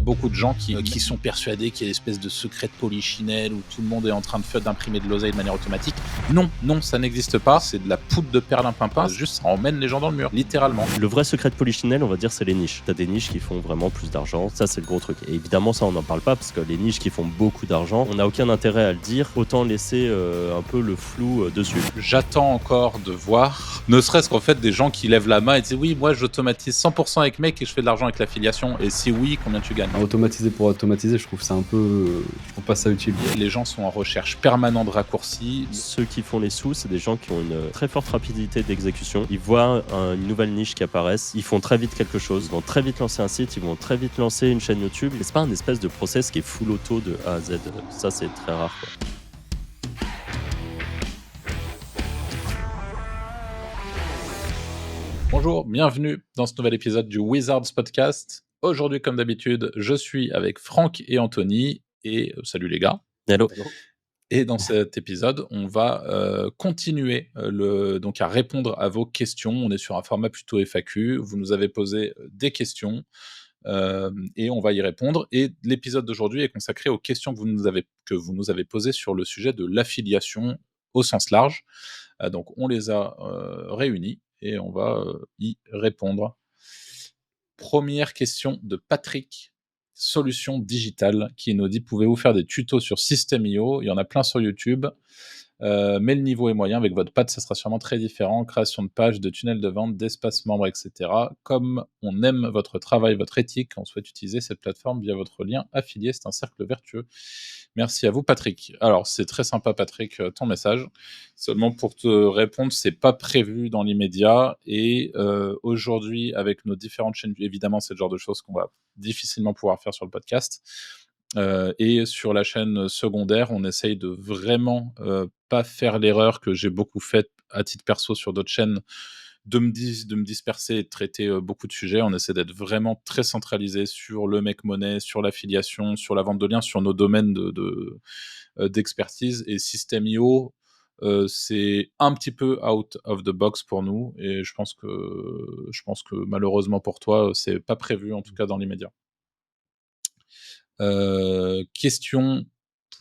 beaucoup de gens qui sont persuadés qu'il y a une espèce de secret de polichinelle où tout le monde est en train d'imprimer de l'oseille de manière automatique. Non, ça n'existe pas. C'est de la poudre de perlimpinpin. Juste, ça emmène les gens dans le mur, littéralement. Le vrai secret de polichinelle, on va dire, c'est les niches. T'as des niches qui font vraiment plus d'argent. Ça, c'est le gros truc. Et évidemment, ça, on n'en parle pas parce que les niches qui font beaucoup d'argent, on n'a aucun intérêt à le dire. Autant laisser un peu le flou dessus. J'attends encore de voir, ne serait-ce qu'en fait, des gens qui lèvent la main et disent oui, moi, j'automatise 100% avec Make et je fais de l'argent avec l'affiliation. Et si oui, combien tu gagnes ? Automatiser pour automatiser, je trouve ça un peu... je trouve pas ça utile. Les gens sont en recherche permanente de raccourcis. Ceux qui font les sous, c'est des gens qui ont une très forte rapidité d'exécution. Ils voient une nouvelle niche qui apparaît, ils font très vite quelque chose, ils vont très vite lancer un site, ils vont très vite lancer une chaîne YouTube. Et c'est pas un espèce de process qui est full auto de A à Z. Ça, c'est très rare, quoi. Bonjour, bienvenue dans ce nouvel épisode du Wizards Podcast. Aujourd'hui, comme d'habitude, je suis avec Franck et Anthony. Et salut les gars. Hello. Et dans cet épisode, on va continuer donc à répondre à vos questions. On est sur un format plutôt FAQ. Vous nous avez posé des questions et on va y répondre. Et l'épisode d'aujourd'hui est consacré aux questions que vous nous avez posées sur le sujet de l'affiliation au sens large. Donc on les a réunies et on va y répondre. Première question de Patrick. Solution digitale qui nous dit: pouvez-vous faire des tutos sur System.io? Il y en a plein sur YouTube, mais le niveau est moyen. Avec votre patte, ça sera sûrement très différent. Création de pages, de tunnels de vente, d'espaces membres, etc. Comme on aime votre travail, votre éthique, on souhaite utiliser cette plateforme via votre lien affilié. C'est un cercle vertueux. Merci à vous, Patrick. Alors, c'est très sympa, Patrick, ton message. Seulement pour te répondre, c'est pas prévu dans l'immédiat. Et aujourd'hui, avec nos différentes chaînes, évidemment, c'est le genre de choses qu'on va difficilement pouvoir faire sur le podcast. Et sur la chaîne secondaire, on essaye de vraiment pas faire l'erreur que j'ai beaucoup faite à titre perso sur d'autres chaînes, de me disperser et de traiter beaucoup de sujets. On essaie d'être vraiment très centralisé sur le make money, sur l'affiliation, sur la vente de liens, sur nos domaines d'expertise. Et System.io, c'est un petit peu out of the box pour nous. Et je pense que malheureusement pour toi, c'est pas prévu, en tout cas dans l'immédiat. Question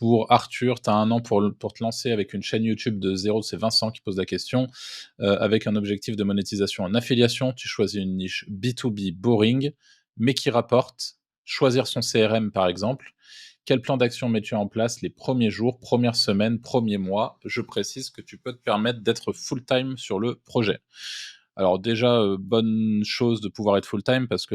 pour Arthur: tu as 1 an pour te lancer avec une chaîne YouTube de zéro. C'est Vincent qui pose la question. Avec un objectif de monétisation en affiliation, tu choisis une niche B2B boring, mais qui rapporte. Choisir son CRM, par exemple. Quel plan d'action mets-tu en place les premiers jours, premières semaines, premiers mois? Je précise que tu peux te permettre d'être full-time sur le projet. Alors déjà, bonne chose de pouvoir être full-time parce que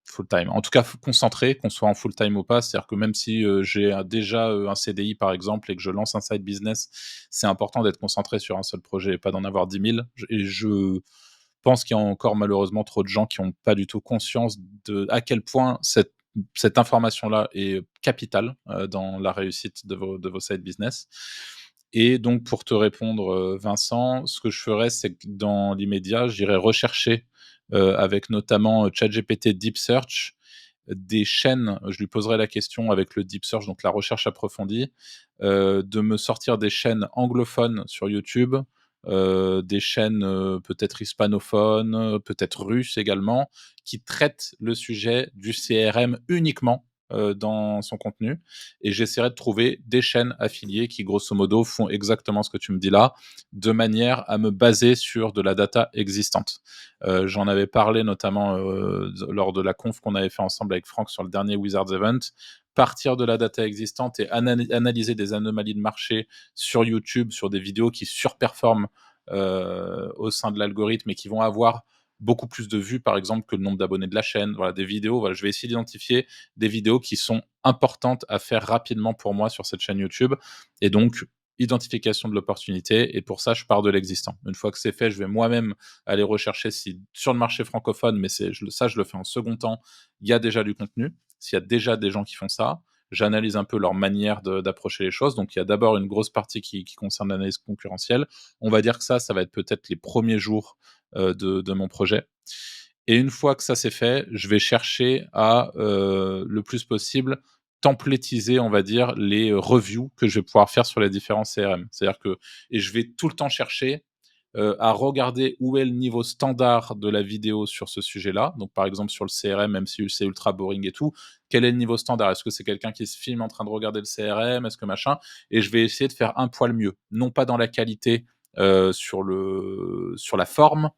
full-time, en tout cas concentré, qu'on soit en full-time ou pas. C'est-à-dire que même si j'ai déjà un CDI par exemple et que je lance un side business, c'est important d'être concentré sur un seul projet et pas d'en avoir 10 000. Et je pense qu'il y a encore malheureusement trop de gens qui n'ont pas du tout conscience à quel point cette information-là est capitale dans la réussite de vos side business. Et donc, pour te répondre, Vincent, ce que je ferais, c'est que dans l'immédiat, j'irais rechercher avec notamment ChatGPT Deep Search, des chaînes. Je lui poserai la question avec le Deep Search, donc la recherche approfondie, de me sortir des chaînes anglophones sur YouTube, des chaînes peut-être hispanophones, peut-être russes également, qui traitent le sujet du CRM uniquement dans son contenu. Et j'essaierai de trouver des chaînes affiliées qui, grosso modo, font exactement ce que tu me dis là, de manière à me baser sur de la data existante. J'en avais parlé notamment lors de la conf qu'on avait fait ensemble avec Franck sur le dernier Wizards Event. Partir de la data existante et analyser des anomalies de marché sur YouTube, sur des vidéos qui surperforment au sein de l'algorithme et qui vont avoir beaucoup plus de vues, par exemple, que le nombre d'abonnés de la chaîne. Voilà, des vidéos. Voilà, je vais essayer d'identifier des vidéos qui sont importantes à faire rapidement pour moi sur cette chaîne YouTube. Et donc, identification de l'opportunité. Et pour ça, je pars de l'existant. Une fois que c'est fait, je vais moi-même aller rechercher si sur le marché francophone, mais je le fais en second temps, il y a déjà du contenu. S'il y a déjà des gens qui font ça, j'analyse un peu leur manière d'approcher les choses. Donc, il y a d'abord une grosse partie qui concerne l'analyse concurrentielle. On va dire que ça va être peut-être les premiers jours de mon projet. Et une fois que ça c'est fait, je vais chercher à, le plus possible, templétiser, on va dire, les reviews que je vais pouvoir faire sur les différents CRM. C'est-à-dire que je vais tout le temps chercher à regarder où est le niveau standard de la vidéo sur ce sujet-là. Donc, par exemple, sur le CRM, même si c'est ultra boring et tout, quel est le niveau standard? Est-ce que c'est quelqu'un qui se filme en train de regarder le CRM? Est-ce que machin? Et je vais essayer de faire un poil mieux. Non pas dans la qualité, sur la forme,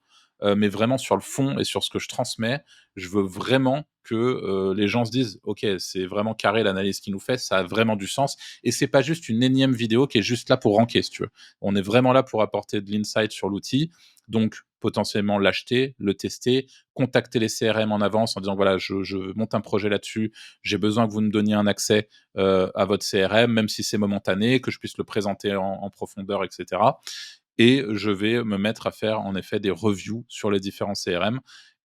mais vraiment sur le fond et sur ce que je transmets. Je veux vraiment que, les gens se disent: «OK, c'est vraiment carré l'analyse qu'il nous fait, ça a vraiment du sens» et c'est pas juste une énième vidéo qui est juste là pour ranker, si tu veux. On est vraiment là pour apporter de l'insight sur l'outil, donc potentiellement l'acheter, le tester, contacter les CRM en avance en disant: «Voilà, je monte un projet là-dessus, j'ai besoin que vous me donniez un accès, à votre CRM, même si c'est momentané, que je puisse le présenter en profondeur et cetera» et je vais me mettre à faire en effet des reviews sur les différents CRM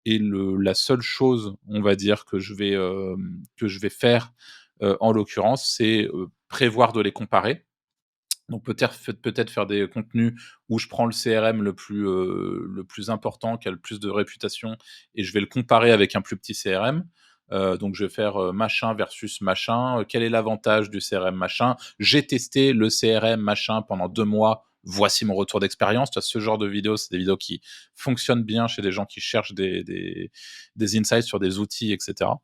et la seule chose, on va dire, que je vais faire, en l'occurrence, c'est, prévoir de les comparer. Donc peut-être faire des contenus où je prends le CRM le plus important, qui a le plus de réputation et je vais le comparer avec un plus petit CRM. Donc je vais faire, machin versus machin, quel est l'avantage du CRM machin? J'ai testé le CRM machin pendant 2 mois, voici mon retour d'expérience. Tu vois? Ce genre de vidéos, c'est des vidéos qui fonctionnent bien chez des gens qui cherchent des insights sur des outils et cetera.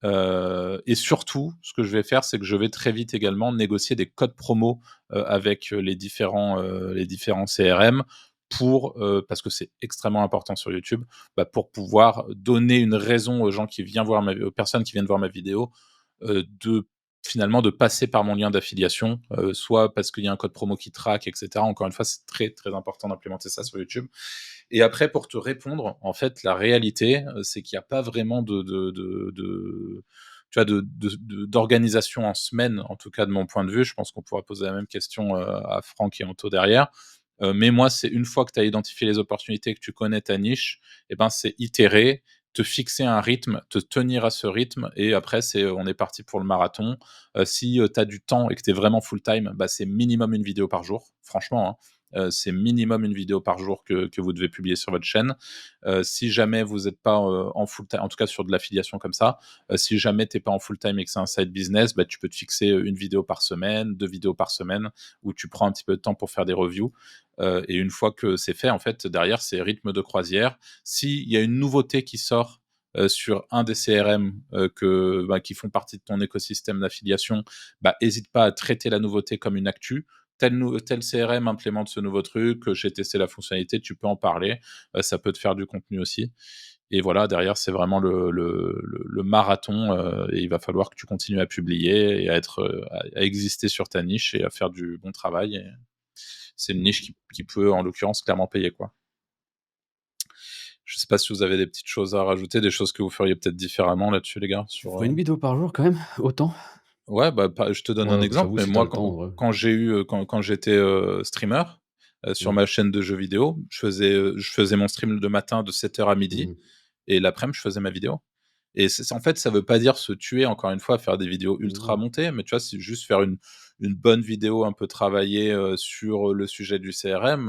Et surtout, ce que je vais faire, c'est que je vais très vite également négocier des codes promo, avec, les différents CRM pour, parce que c'est extrêmement important sur YouTube, bah, pour pouvoir donner une raison aux gens qui viennent voir aux personnes qui viennent voir ma vidéo, de finalement de passer par mon lien d'affiliation, soit parce qu'il y a un code promo qui traque et cetera. Encore une fois, c'est très, très important d'implémenter ça sur YouTube. Et après, pour te répondre, en fait, la réalité, c'est qu'il y a pas vraiment tu vois, d'organisation en semaine, en tout cas de mon point de vue. Je pense qu'on pourra poser la même question, à Franck et Anto derrière. Mais moi, c'est une fois que tu as identifié les opportunités, que tu connais ta niche, et ben, c'est itérer, te fixer un rythme, te tenir à ce rythme et après on est parti pour le marathon. Si, tu as du temps et que tu es vraiment full time, bah, c'est minimum une vidéo par jour, franchement, hein. C'est minimum une vidéo par jour que vous devez publier sur votre chaîne. Si jamais vous êtes pas, en full time en tout cas sur de l'affiliation comme ça, si jamais tu es pas en full time et que c'est un side business, bah, tu peux te fixer, 1 vidéo par semaine, 2 vidéos par semaine où tu prends un petit peu de temps pour faire des reviews. Et une fois que c'est fait, en fait, derrière, c'est rythme de croisière. S'il y a une nouveauté qui sort, sur un des CRM, qui font partie de ton écosystème d'affiliation, bah, hésite pas à traiter la nouveauté comme une actu. Tel CRM implémente ce nouveau truc, j'ai testé la fonctionnalité, tu peux en parler, ça peut te faire du contenu aussi et voilà, derrière, c'est vraiment le marathon, et il va falloir que tu continues à publier et à être, à exister sur ta niche et à faire du bon travail et c'est une niche qui peut, en l'occurrence, clairement payer, quoi. Je sais pas si vous avez des petites choses à rajouter, des choses que vous feriez peut-être différemment là-dessus, les gars, Tu sur, ferais une vidéo par jour quand même? Autant? ouais, bah, je te donne un Ouais, exemple, j'avoue, mais si t'as moi, le temps, en vrai. quand j'étais, streamer, sur Mmh. ma chaîne de jeux vidéo, je faisais mon stream le matin de 7 heures à midi Mmh. et l'après-midi, je faisais ma vidéo. Et en fait, ça veut pas dire se tuer, encore une fois, faire des vidéos ultra Non. montées, mais tu vois, c'est juste faire une bonne vidéo un peu travaillée, sur, le sujet du CRM,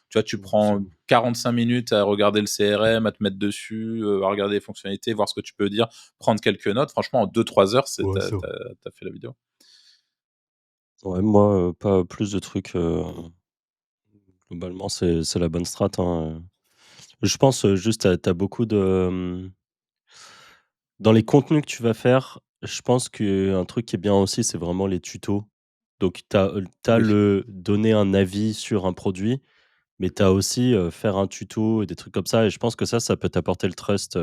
tu vois, tu Ouais, c'est prends bon. 45 minutes à regarder le CRM, à te mettre dessus, à regarder les fonctionnalités, voir ce que tu peux dire, prendre quelques notes. Franchement, en 2-3 heures, Ouais, ça va. tu fait la vidéo. Ouais, moi, pas plus de trucs, globalement, c'est la bonne strat, hein. Je pense, juste tu as beaucoup de, dans les contenus que tu vas faire, je pense qu'un truc qui est bien aussi, c'est vraiment les tutos. Donc tu as Oui. le donner un avis sur un produit, mais tu as aussi, faire un tuto et des trucs comme ça et je pense que ça peut t'apporter le trust,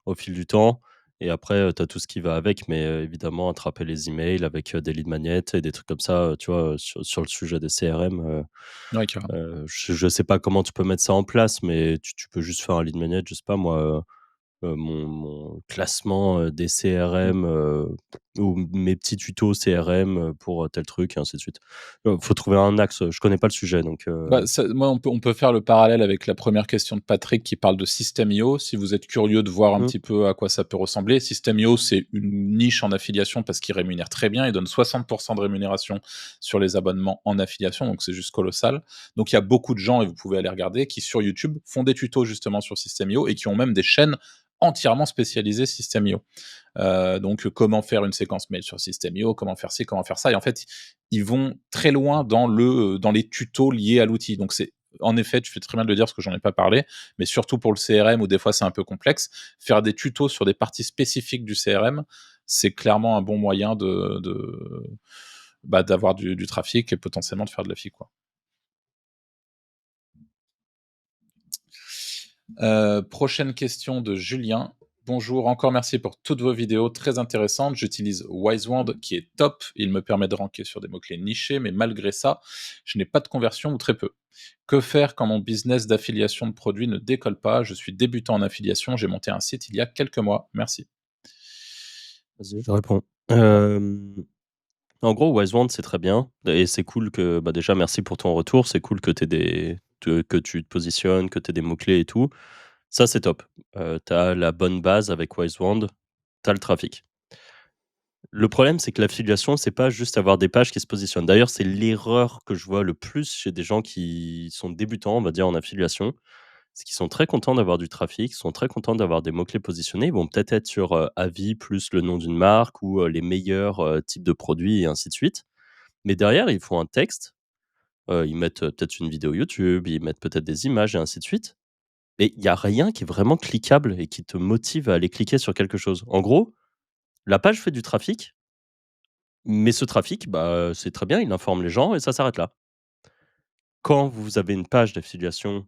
au fil du temps et après, tu as tout ce qui va avec, mais évidemment attraper les emails avec, des lead magnets et des trucs comme ça, tu vois, sur le sujet des CRM, Ouais, carrément. je sais pas comment tu peux mettre ça en place, mais tu peux juste faire un lead magnet, je sais pas moi, mon classement, des Mmh. CRM, ou mes petits tutos CRM, pour, tel truc et ainsi de suite. Faut trouver un axe, je connais pas le sujet donc Bah, moi, on peut faire le parallèle avec la première question de Patrick qui parle de System.io. Si vous êtes curieux de voir un mmh, petit peu à quoi ça peut ressembler, System.io, c'est une niche en affiliation parce qu'il rémunère très bien. Il donne 60 de rémunération sur les abonnements en affiliation, donc c'est juste colossal. Donc il y a beaucoup de gens, et vous pouvez aller regarder, qui sur YouTube font des tutos justement sur System.io et qui ont même des chaînes entièrement spécialisées System.io. Donc comment faire une séquence mail sur System.io, comment faire ci, comment faire ça et en fait, ils vont très loin dans les tutos liés à l'outil. Donc c'est en effet, tu fais très bien de le dire parce que j'en ai pas parlé, mais surtout pour le CRM où des fois c'est un peu complexe, faire des tutos sur des parties spécifiques du CRM, c'est clairement un bon moyen d'avoir du trafic et potentiellement de faire de la FI, quoi. Prochaine question de Julien. Bonjour, encore merci pour toutes vos vidéos très intéressantes. J'utilise Wisewand qui est top. Il me permet de ranker sur des mots-clés nichés, mais malgré ça, je n'ai pas de conversion ou très peu. Que faire quand mon business d'affiliation de produits ne décolle pas? Je suis débutant en affiliation, j'ai monté un site il y a quelques mois. Merci. Vas-y, je réponds. En gros, Wisewand, c'est très bien et c'est cool que déjà merci pour ton retour. C'est cool que que tu te positionnes, que tu aies des mots-clés et tout. Ça, c'est top. Tu as la bonne base avec Wisewand, tu as le trafic. Le problème, c'est que l'affiliation, c'est pas juste avoir des pages qui se positionnent. D'ailleurs, c'est l'erreur que je vois le plus chez des gens qui sont débutants, on va dire, en affiliation. C'est qu'ils sont très contents d'avoir du trafic, ils sont très contents d'avoir des mots-clés positionnés. Ils vont peut-être être sur avis plus le nom d'une marque ou les meilleurs types de produits et ainsi de suite. Mais derrière, ils font un texte, ils mettent peut-être une vidéo YouTube, ils mettent peut-être des images et ainsi de suite. Mais il y a rien qui est vraiment cliquable et qui te motive à aller cliquer sur quelque chose. En gros, la page fait du trafic, mais ce trafic, c'est très bien, il informe les gens et ça s'arrête là. Quand vous avez une page d'affiliation,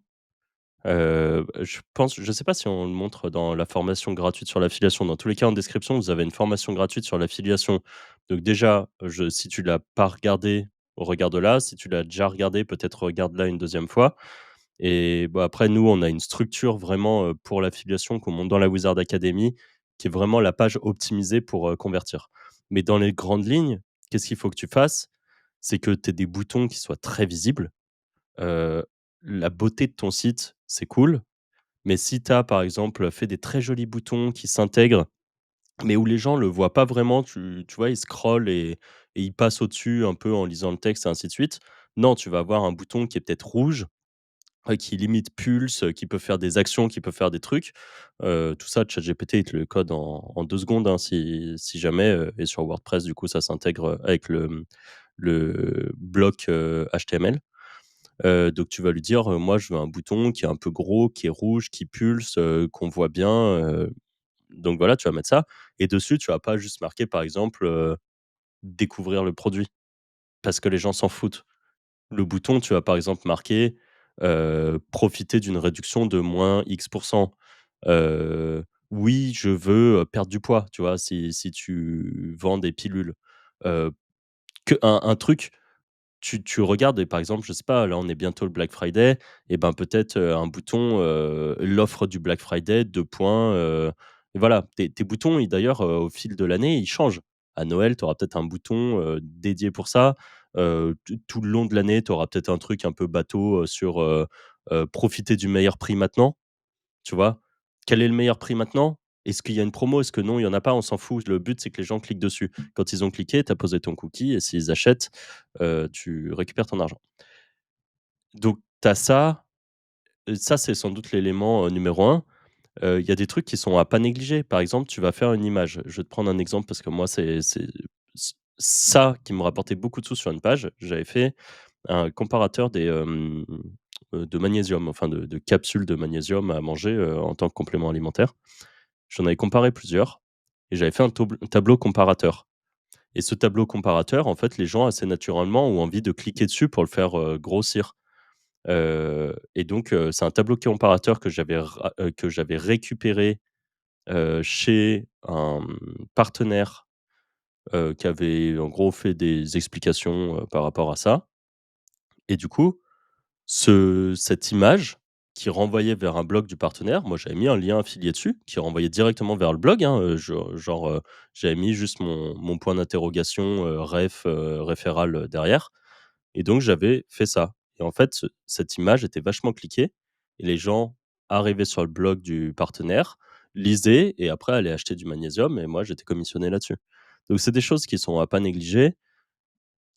je sais pas si on le montre dans la formation gratuite sur l'affiliation. Dans tous les cas, en description, vous avez une formation gratuite sur l'affiliation. Donc déjà, si tu l'as pas regardé, regarde-la. Si tu l'as déjà regardé, peut-être regarde-la une deuxième fois. Et après, nous, on a une structure vraiment, pour l'affiliation qu'on monte dans la Wizard Academy, qui est vraiment la page optimisée pour, convertir. Mais dans les grandes lignes, qu'est-ce qu'il faut que tu fasses? C'est que tu aies des boutons qui soient très visibles. Heu, la beauté de ton site, c'est cool, mais si tu as, par exemple, fait des très jolis boutons qui s'intègrent, mais où les gens le voient pas vraiment, tu vois, ils scrollent et ils passent au-dessus un peu en lisant le texte et ainsi de suite. Non, tu vas avoir un bouton qui est peut-être rouge, qui limite pulse, qui peut faire des actions, qui peut faire des trucs. Tout ça, ChatGPT, il te le code en 2 secondes, hein, si jamais, et sur WordPress, du coup, ça s'intègre, avec le bloc, HTML. Donc tu vas lui dire, «Moi, je veux un bouton qui est un peu gros, qui est rouge, qui pulse, qu'on voit bien», donc voilà, tu vas mettre ça et dessus, tu vas pas juste marquer, par exemple, «Découvrir le produit» parce que les gens s'en foutent. Le bouton, tu vas, par exemple, marquer, «Profiter d'une réduction de moins X pour cent». «Oui, je veux, perdre du poids», tu vois? Si tu vends des pilules. Heu, un truc tu regardes et par exemple, je sais pas, là, on est bientôt le Black Friday et ben, peut-être, un bouton, l'offre du Black Friday, 2 points, et voilà. Tes boutons, ils d'ailleurs, au fil de l'année, ils changent. À Noël, tu auras peut-être un bouton, dédié pour ça. Tout le long de l'année, tu auras peut-être un truc un peu bateau, sur, profiter du meilleur prix maintenant. Tu vois? Quel est le meilleur prix maintenant? Est-ce qu'il y a une promo? Est-ce que non, il y en a pas? On s'en fout. Le but, c'est que les gens cliquent dessus. Quand ils ont cliqué, tu as posé ton cookie et s'ils achètent, tu récupères ton argent. Donc tu as ça, ça, c'est sans doute l'élément, numéro un. Il y a des trucs qui sont à pas négliger. Par exemple, tu vas faire une image. Je vais te prendre un exemple parce que moi, c'est ça qui me rapportait beaucoup de sous sur une page. J'avais fait un comparateur de magnésium, enfin de capsules de magnésium à manger, en tant que complément alimentaire. J'en avais comparé plusieurs et j'avais fait un tableau comparateur et ce tableau comparateur, en fait, les gens assez naturellement ont envie de cliquer dessus pour le faire, grossir, et donc c'est un tableau comparateur que j'avais récupéré, chez un, partenaire, qui avait en gros fait des explications, par rapport à ça et du coup, cette image qui renvoyait vers un blog du partenaire, moi j'avais mis un lien affilié dessus, qui renvoyait directement vers le blog, hein, j'avais mis juste mon point d'interrogation, référal, derrière et donc j'avais fait ça et en fait, cette image était vachement cliquée et les gens arrivaient sur le blog du partenaire, lisaient et après allaient acheter du magnésium et moi j'étais commissionné là-dessus. Donc c'est des choses qui sont à pas négliger.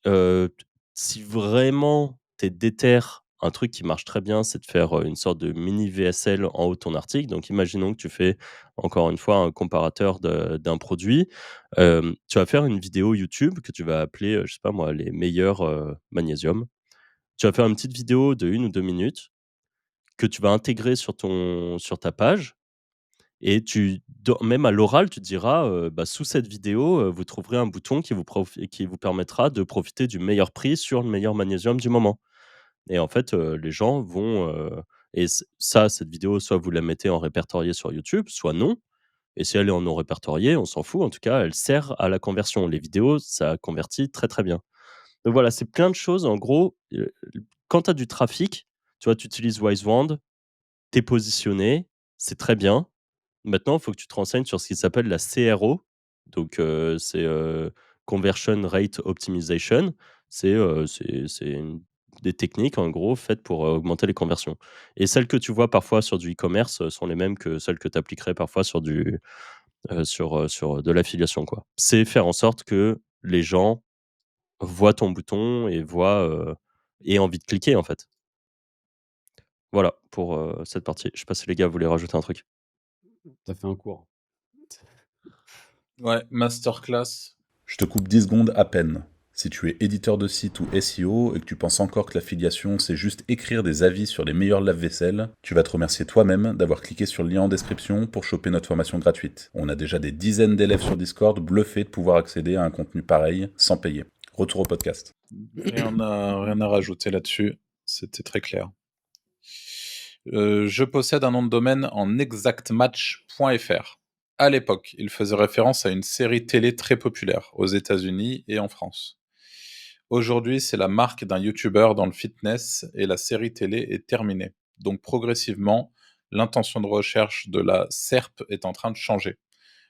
T Si vraiment tu es déter, un truc qui marche très bien, c'est de faire, une sorte de mini VSL en haut de ton article. Donc imaginons que tu fais, encore une fois, un comparateur d'un produit. Tu vas faire une vidéo YouTube que tu vas appeler, je sais pas moi, «Les meilleurs, magnésium». Tu vas faire une petite vidéo de 1 ou 2 minutes que tu vas intégrer sur ta page et même à l'oral, tu diras, bah, sous cette vidéo, vous trouverez un bouton qui vous permettra de profiter du meilleur prix sur le meilleur magnésium du moment. Et en fait, les gens vont, et cette vidéo, soit vous la mettez en répertorié sur YouTube, soit non. Et si elle est en non répertorié, on s'en fout. En tout cas, elle sert à la conversion. Les vidéos, ça convertit très, très bien. Donc voilà, c'est plein de choses. En gros, quand tu as du trafic, tu vois, tu utilises Wisewand, tu es positionné, c'est très bien. Maintenant, il faut que tu te renseignes sur ce qui s'appelle la CRO. Donc, c'est, Conversion Rate Optimization. C'est des techniques, en gros, faites pour, augmenter les conversions. Et celles que tu vois parfois sur du e-commerce, sont les mêmes que celles que tu appliquerais parfois sur de l'affiliation, quoi. C'est faire en sorte que les gens voient ton bouton et aient envie de cliquer, en fait. Voilà pour, cette partie. Je sais pas si les gars voulaient rajouter un truc? Ça fait un cours. Ouais, masterclass. Je te coupe 10 secondes à peine. Si tu es éditeur de site ou SEO et que tu penses encore que l'affiliation c'est juste écrire des avis sur les meilleurs lave-vaisselle, tu vas te remercier toi-même d'avoir cliqué sur le lien en description pour choper notre formation gratuite. On a déjà des dizaines d'élèves sur Discord bluffés de pouvoir accéder à un contenu pareil sans payer. Retour au podcast. Rien à rajouter là-dessus. C'était très clair. Je possède un nom de domaine en exactmatch.fr. À l'époque, il faisait référence à une série télé très populaire aux États-Unis et en France. Aujourd'hui, c'est la marque d'un YouTuber dans le fitness et la série télé est terminée. Donc progressivement, l'intention de recherche de la SERP est en train de changer.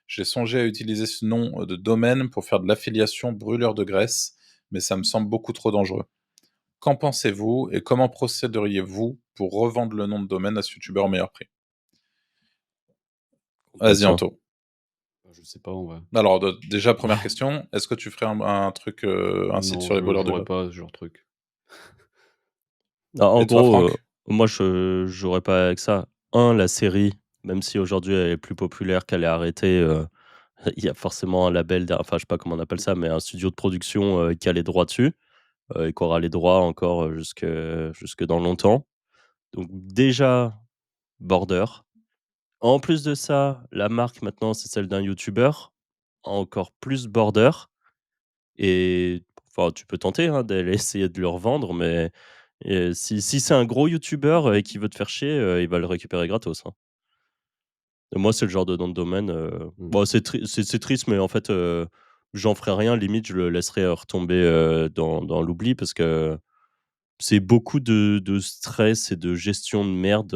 J'ai songé à utiliser ce nom de domaine pour faire de l'affiliation brûleur de graisse, mais ça me semble beaucoup trop dangereux. Qu'en pensez-vous et comment procéderiez-vous pour revendre le nom de domaine à ce YouTuber au meilleur prix? Vas-y, Tiens. Anto. Je sais pas, en vrai. Alors, déjà, première question, est-ce que tu ferais un truc, un site sur les brûleurs de j'aurais graisse? pas ce genre de truc. Ah, en Et toi, gros, Franck? moi je jouerais pas avec ça. La série, même si aujourd'hui elle est plus populaire, qu'elle est arrêtée, il y a forcément un label enfin je sais pas comment on appelle ça, mais un studio de production, qui a les droits dessus, et qui aura les droits encore, jusque dans longtemps. Donc déjà, border. En plus de ça, la marque maintenant c'est celle d'un youtubeur, encore plus border. Et enfin tu peux tenter, hein, d'aller essayer de le revendre, mais si c'est un gros youtubeur, et qui veut te faire chier, il va le récupérer gratos, hein. Et moi, c'est le genre de nom de domaine, Mmh. bon, c'est triste, mais en fait, j'en ferai rien. Limite, je le laisserai, retomber, dans l'oubli parce que c'est beaucoup de stress et de gestion de merde,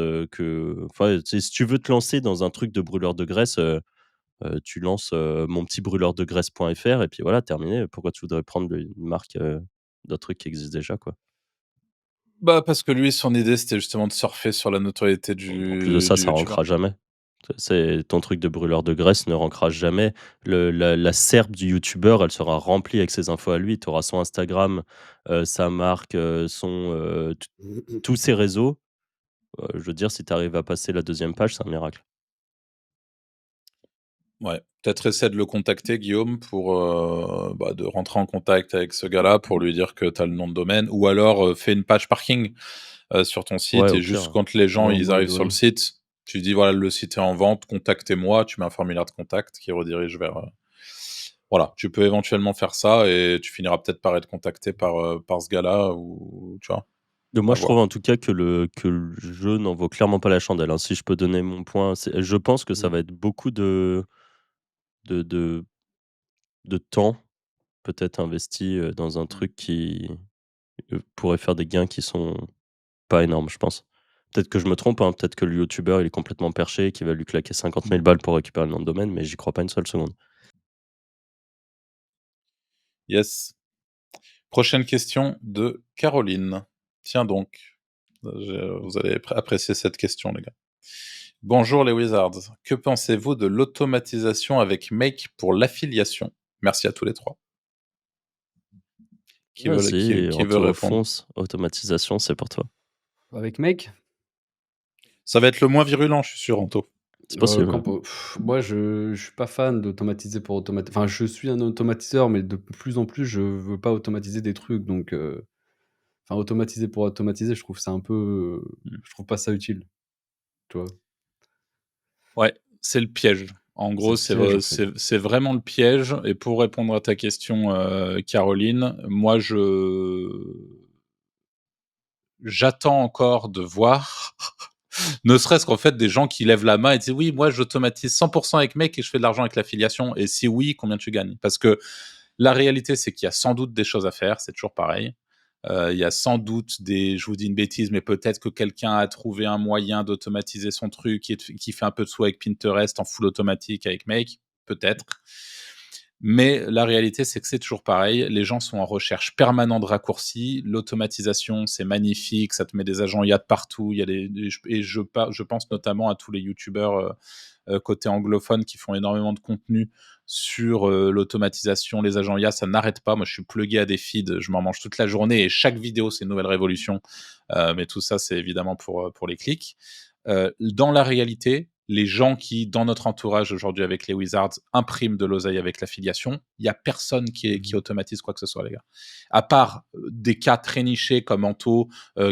enfin, tu sais, si tu veux te lancer dans un truc de brûleur de graisse, tu lances, mon petit brûleur de graisse.fr et puis voilà, terminé. Pourquoi tu voudrais prendre une marque, d'un truc qui existe déjà, quoi? Bah, parce que lui, son idée, c'était justement de surfer sur la notoriété En plus de ça, du ça youtubeur. rankera jamais. C'est ton truc de brûleur de graisse ne rankera jamais. La SERP du youtubeur, elle sera remplie avec ses infos à lui. Tu auras son Instagram, sa marque, tous ses réseaux. Je veux dire, si tu arrives à passer la deuxième page, c'est un miracle. Ouais, peut-être essaie de le contacter, Guillaume, pour bah, de rentrer en contact avec ce gars-là pour lui dire que tu as le nom de domaine, ou alors fais une page parking sur ton Ouais, site au et juste pire. quand les gens Ouais, en ils mode, arrivent sur le ouais. site, tu dis voilà, le site est en vente, contactez-moi, tu mets un formulaire de contact qui redirige vers. Voilà, tu peux éventuellement faire ça et tu finiras peut-être par être contacté par ce gars-là, ou tu vois, Moi, à je trouve voir. en tout cas que le jeu n'en vaut clairement pas la chandelle, hein. Si je peux donner mon point, je pense que ça Mmh. va être beaucoup de de de temps peut-être investi, dans un Mm. truc qui, pourrait faire des gains qui sont pas énorme, je pense. Peut-être que je me trompe, hein, peut-être que le youtubeur, il est complètement perché et qu'il va lui claquer 50 000 balles pour récupérer le nom de domaine, mais j'y crois pas une seule seconde. Yes. Prochaine question de Caroline. Tiens donc, vous allez apprécier cette question, les gars. Bonjour les Wizards. Que pensez-vous de l'automatisation avec Make pour l'affiliation? Merci à tous les trois. Vas-y, Qui veut Anto, répondre? fonce, automatisation, c'est pour toi. Avec mec, Ça va être le moins virulent, je suis sûr, Anto. C'est possible. quand moi je suis pas fan d'automatiser pour automatiser. Enfin, je suis un automatiseur, mais de plus en plus, je veux pas automatiser des trucs, donc Enfin, automatiser pour automatiser, je trouve ça un peu, Mmh. je trouve pas ça utile, tu vois? Ouais, c'est le piège. En C'est gros, le piège, en fait. c'est vraiment le piège et pour répondre à ta question, Caroline, moi j'attends encore de voir, ne serait-ce qu'en fait des gens qui lèvent la main et disent: «Oui, moi j'automatise 100 avec Make et je fais de l'argent avec l'affiliation» et si oui, combien tu gagnes? Parce que la réalité, c'est qu'il y a sans doute des choses à faire, c'est toujours pareil. Il y a sans doute des je vous dis une bêtise, mais peut-être que quelqu'un a trouvé un moyen d'automatiser son truc qui fait un peu de sous avec Pinterest en full automatique avec Make, peut-être. Mais la réalité, c'est que c'est toujours pareil. Les gens sont en recherche permanente de raccourcis. L'automatisation, c'est magnifique. Ça te met des agents IA de partout. Il y a et je pense notamment à tous les youtubeurs côté anglophone qui font énormément de contenu sur l'automatisation, les agents IA. Ça n'arrête pas. Moi, je suis plugué à des feeds. Je m'en mange toute la journée et chaque vidéo, c'est une nouvelle révolution. Mais tout ça, c'est évidemment pour les clics. Dans la réalité, les gens qui, dans notre entourage aujourd'hui avec les Wizards, impriment de l'oseille avec l'affiliation, il y a personne qui automatise quoi que ce soit, les gars. À part des cas très nichés comme Anto,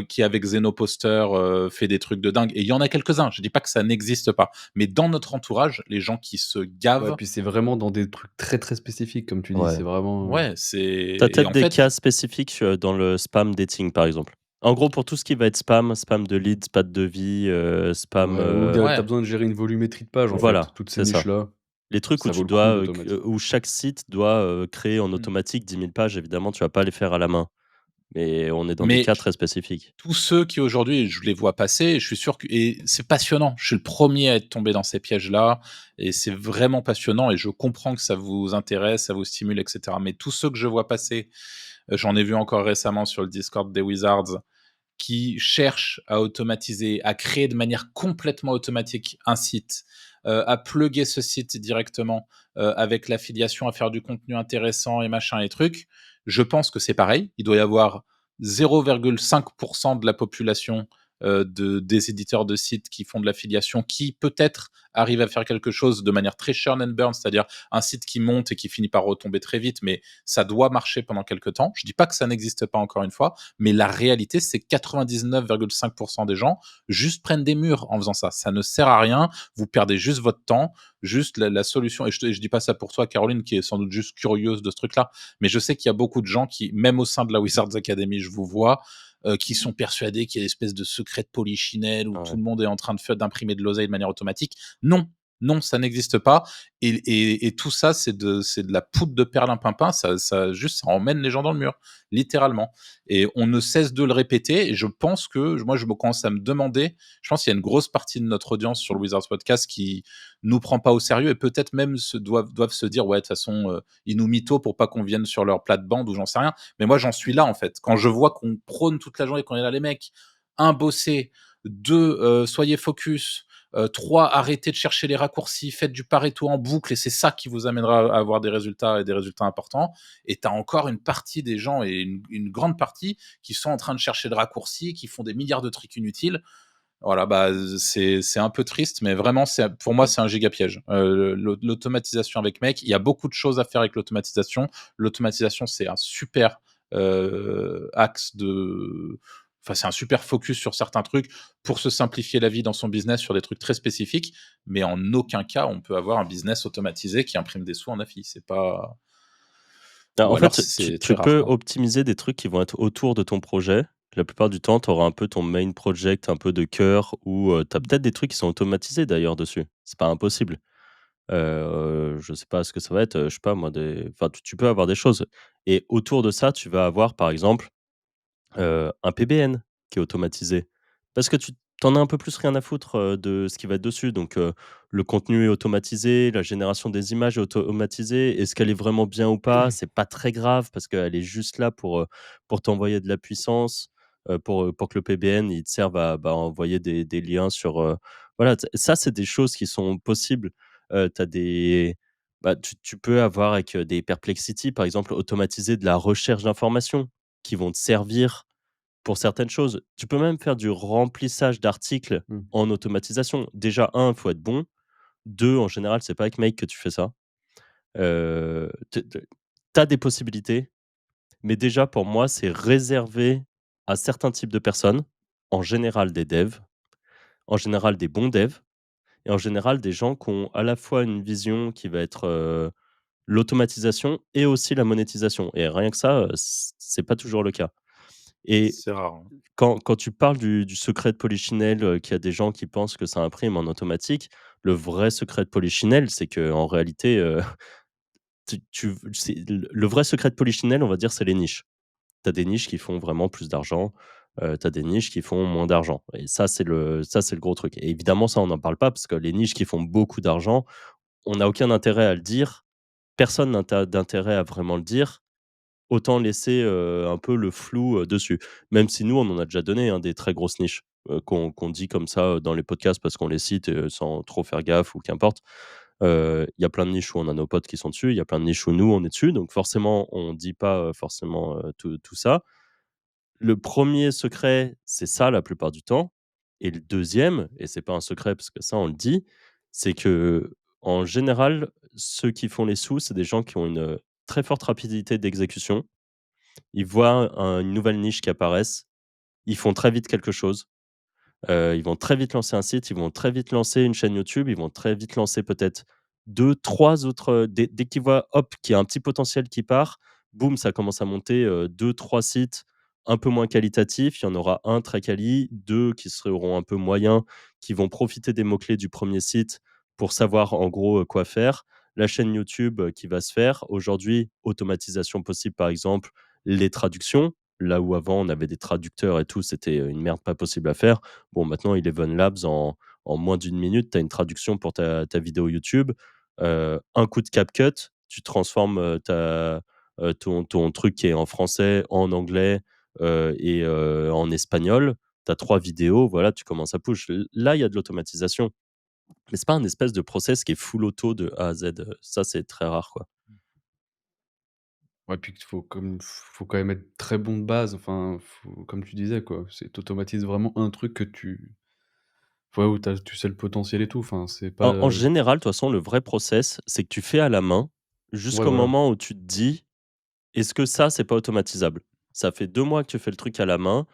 qui avec Xenoposter fait des trucs de dingue. Et il y en a quelques-uns. Je dis pas que ça n'existe pas, mais dans notre entourage, les gens qui se Ouais, gavent, puis c'est vraiment dans des trucs très, très spécifiques, comme tu dis. Ouais. C'est vraiment, ouais, T'as et peut-être en des fait, cas spécifiques dans le spam dating, par exemple. En gros, pour tout ce qui va être spam, spam de leads, pas de devis, spam. ouais, ou tu ouais. besoin de gérer une volumétrie de page, en fait. Voilà, Toutes ces c'est ça. niches-là, Les trucs où ça tu vaut le coup dois, d'automatiser. où chaque site doit créer en Mm. automatique 10 000 pages, évidemment, tu vas pas les faire à la main. Mais on est dans des Mais cas très spécifiques. tous ceux qui aujourd'hui, je les vois passer, je suis sûr que et c'est passionnant. Je suis le premier à être tombé dans ces pièges-là et c'est vraiment passionnant et je comprends que ça vous intéresse, ça vous stimule, et cetera. Mais tous ceux que je vois passer, j'en ai vu encore récemment sur le Discord des Wizards, qui cherchent à automatiser, à créer de manière complètement automatique un site, à plugger ce site directement, avec l'affiliation, à faire du contenu intéressant et machin et trucs. Je pense que c'est pareil. Il doit y avoir 0,5% de la population des éditeurs de sites qui font de l'affiliation, qui peut-être arrivent à faire quelque chose de manière très churn and burn, c'est-à-dire un site qui monte et qui finit par retomber très vite, mais ça doit marcher pendant quelques temps. Je dis pas que ça n'existe pas encore une fois, mais la réalité, c'est que 99,5% des gens juste prennent des murs en faisant ça. Ça ne sert à rien, vous perdez juste votre temps, juste la solution, et je dis pas ça pour toi, Caroline, qui est sans doute juste curieuse de ce truc-là, mais je sais qu'il y a beaucoup de gens qui, même au sein de la Wizards Academy, je vous vois, qui sont persuadés qu'il y a une espèce de secret de polichinelle où tout Ouais. le monde est en train d'imprimer de l'oseille de manière automatique. Non, non, ça n'existe pas. Et tout ça, c'est de la poudre de perlimpinpin. Ça emmène les gens dans le mur, littéralement. Et on ne cesse de le répéter. Et je pense que, moi, je me commence à me demander, je pense qu'il y a une grosse partie de notre audience sur le Wizards Podcast qui nous prend pas au sérieux et peut-être même doivent se dire, ouais, de toute façon, ils nous mytho pour pas qu'on vienne sur leur plate-bande ou j'en sais rien. Mais moi, j'en suis là, en fait. Quand je vois qu'on prône toute la journée, qu'on est là, les mecs, un, bossez, deux, soyez focus, 3, arrêtez de chercher les raccourcis, faites du Pareto en boucle et c'est ça qui vous amènera à avoir des résultats et des résultats importants. Et tu as encore une partie des gens et une grande partie qui sont en train de chercher le raccourci, qui font des milliards de trucs inutiles. Voilà, bah, c'est un peu triste, mais vraiment, pour moi, c'est un giga piège. L'automatisation avec Make, il y a beaucoup de choses à faire avec l'automatisation. L'automatisation, c'est un super axe de. Enfin, c'est un super focus sur certains trucs pour se simplifier la vie dans son business sur des trucs très spécifiques, mais en aucun cas on peut avoir un business automatisé qui imprime des sous en affi. C'est pas. Ah, Ou en alors fait, c'est très tu rare, peux quoi. optimiser des trucs qui vont être autour de ton projet. La plupart du temps, tu auras un peu ton main project, un peu de cœur, ou tu as peut-être des trucs qui sont automatisés d'ailleurs dessus. C'est pas impossible. Je sais pas ce que ça va être, je sais pas moi, enfin, tu peux avoir des choses et autour de ça, tu vas avoir par exemple un PBN qui est automatisé. Parce que tu t'en as un peu plus rien à foutre, de ce qui va être dessus. Donc, le contenu est automatisé, la génération des images est automatisée. Est-ce qu'elle est vraiment bien ou pas? C'est pas très grave parce qu'elle est juste là pour t'envoyer de la puissance, pour que le PBN, il te serve à, bah, envoyer des liens sur, voilà, ça, c'est des choses qui sont possibles. Tu des bah, tu peux avoir avec, des Perplexity, par exemple, automatiser de la recherche d'informations qui vont te servir pour certaines choses. Tu peux même faire du remplissage d'articles Mmh. en automatisation. Déjà, un, il faut être bon. 2, en général, c'est pas avec Make que tu fais ça. Tu as des possibilités, mais déjà, pour moi, c'est réservé à certains types de personnes, en général des devs, en général des bons devs et en général des gens qui ont à la fois une vision qui va être, l'automatisation et aussi la monétisation et rien que ça, c'est pas toujours le cas et C'est rare, hein. quand tu parles du secret de Polichinelle, qu'il y a des gens qui pensent que ça imprime en automatique, le vrai secret de Polichinelle, c'est qu'en réalité, c'est le vrai secret de Polichinelle, on va dire, c'est les niches. Tu as des niches qui font vraiment plus d'argent, tu as des niches qui font moins d'argent et ça, c'est le gros truc et évidemment, ça, on n'en parle pas parce que les niches qui font beaucoup d'argent, on n'a aucun intérêt à le dire. Personne n'a d'intérêt à vraiment le dire. Autant laisser, un peu le flou, dessus. Même si nous, on en a déjà donné, hein, des très grosses niches, qu'on dit comme ça, dans les podcasts parce qu'on les cite, sans trop faire gaffe ou qu'importe. Il y a plein de niches où on a nos potes qui sont dessus, il y a plein de niches où nous, on est dessus, donc forcément, on dit pas, forcément, tout ça. Le premier secret, c'est ça la plupart du temps et le deuxième, et c'est pas un secret parce que ça, on le dit, c'est que en général, ceux qui font les sous, c'est des gens qui ont une, très forte rapidité d'exécution. Ils voient une nouvelle niche qui apparaisse, ils font très vite quelque chose. Ils vont très vite lancer un site, ils vont très vite lancer une chaîne YouTube, ils vont très vite lancer peut-être deux, trois autres, dès qu'ils voient, hop, qu'il y a un petit potentiel qui part, boum, ça commence à monter, 2-3 sites un peu moins qualitatifs. Il y en aura un très quali, 2 qui seront un peu moyens, qui vont profiter des mots-clés du premier site pour savoir en gros, quoi faire. La chaîne YouTube, qui va se faire. Aujourd'hui, automatisation possible, par exemple, les traductions. Là où avant on avait des traducteurs et tout, c'était, une merde pas possible à faire. Bon, maintenant, Eleven Labs, en moins d'une minute, tu as une traduction pour ta vidéo YouTube. Un coup de CapCut, tu transformes, ton truc qui est en français, en anglais, et en espagnol. Tu as 3 vidéos, voilà, tu commences à push. Là, il y a de l'automatisation, mais c'est pas un espèce de process qui est full auto de A à Z, ça, c'est très rare, quoi. Ouais, puis qu'il faut quand même être très bon de base, enfin, comme tu disais, quoi, c'est tu vraiment un truc que tu ouais, où tu sais le potentiel et tout, enfin, c'est pas, En général, de toute façon, le vrai process, c'est que tu fais à la main ouais, jusqu'au voilà. moment où tu te dis: «Est-ce que ça, c'est pas automatisable?» Ça fait 2 mois que tu fais le truc à la main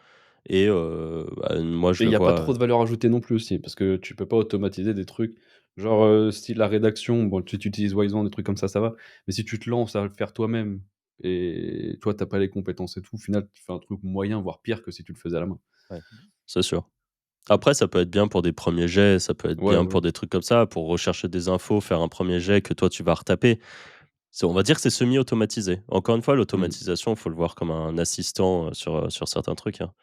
et bah, moi, je Et il le y a pas vois, trop de valeur ajoutée non plus aussi, parce que tu peux pas automatiser des trucs, genre, style la rédaction, bon, tu utilises Wise, des trucs comme ça va. Mais si tu te lances à le faire toi-même et toi, tu as pas les compétences et tout, au final, tu fais un truc moyen, voire pire que si tu le faisais à la main. ouais, c'est sûr. Après, ça peut être bien pour des premiers jets, ça peut être Ouais, bien ouais. pour des trucs comme ça, pour rechercher des infos, faire un premier jet que toi, tu vas retaper. On va dire que c'est semi-automatisé. Encore une fois, Mmh. l'automatisation, il faut le voir comme un assistant, sur certains trucs, hein.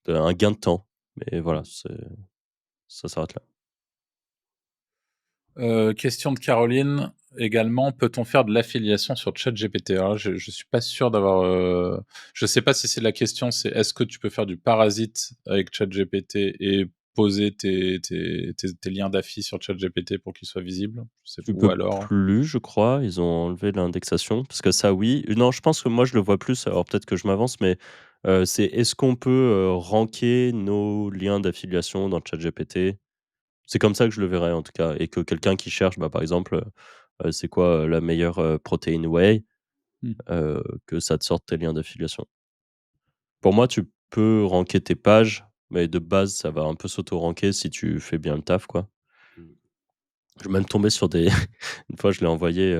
Mmh. Un gain de temps, mais voilà, ça s'arrête là. Question de Caroline également, peut-on faire de l'affiliation sur ChatGPT? Alors je suis pas sûr d'avoir, je sais pas si c'est la question, c'est est-ce que tu peux faire du parasite avec ChatGPT et poser tes liens d'affi sur ChatGPT pour qu'ils soient visibles? Je sais Tu ou peux alors plus, je crois, ils ont enlevé l'indexation parce que ça, oui. Non, je pense que moi, je le vois plus, alors peut-être que je m'avance, mais c'est est-ce qu'on peut, ranker nos liens d'affiliation dans ChatGPT? C'est comme ça que je le verrais en tout cas et que quelqu'un qui cherche, bah, par exemple, c'est quoi, la meilleure, protein whey? mmh, Que ça te sorte tes liens d'affiliation. Pour moi, tu peux ranker tes pages, mais de base, ça va un peu s'auto-ranker si tu fais bien le taf, quoi. Mmh. Je suis même tombé sur des une fois, je l'ai envoyé,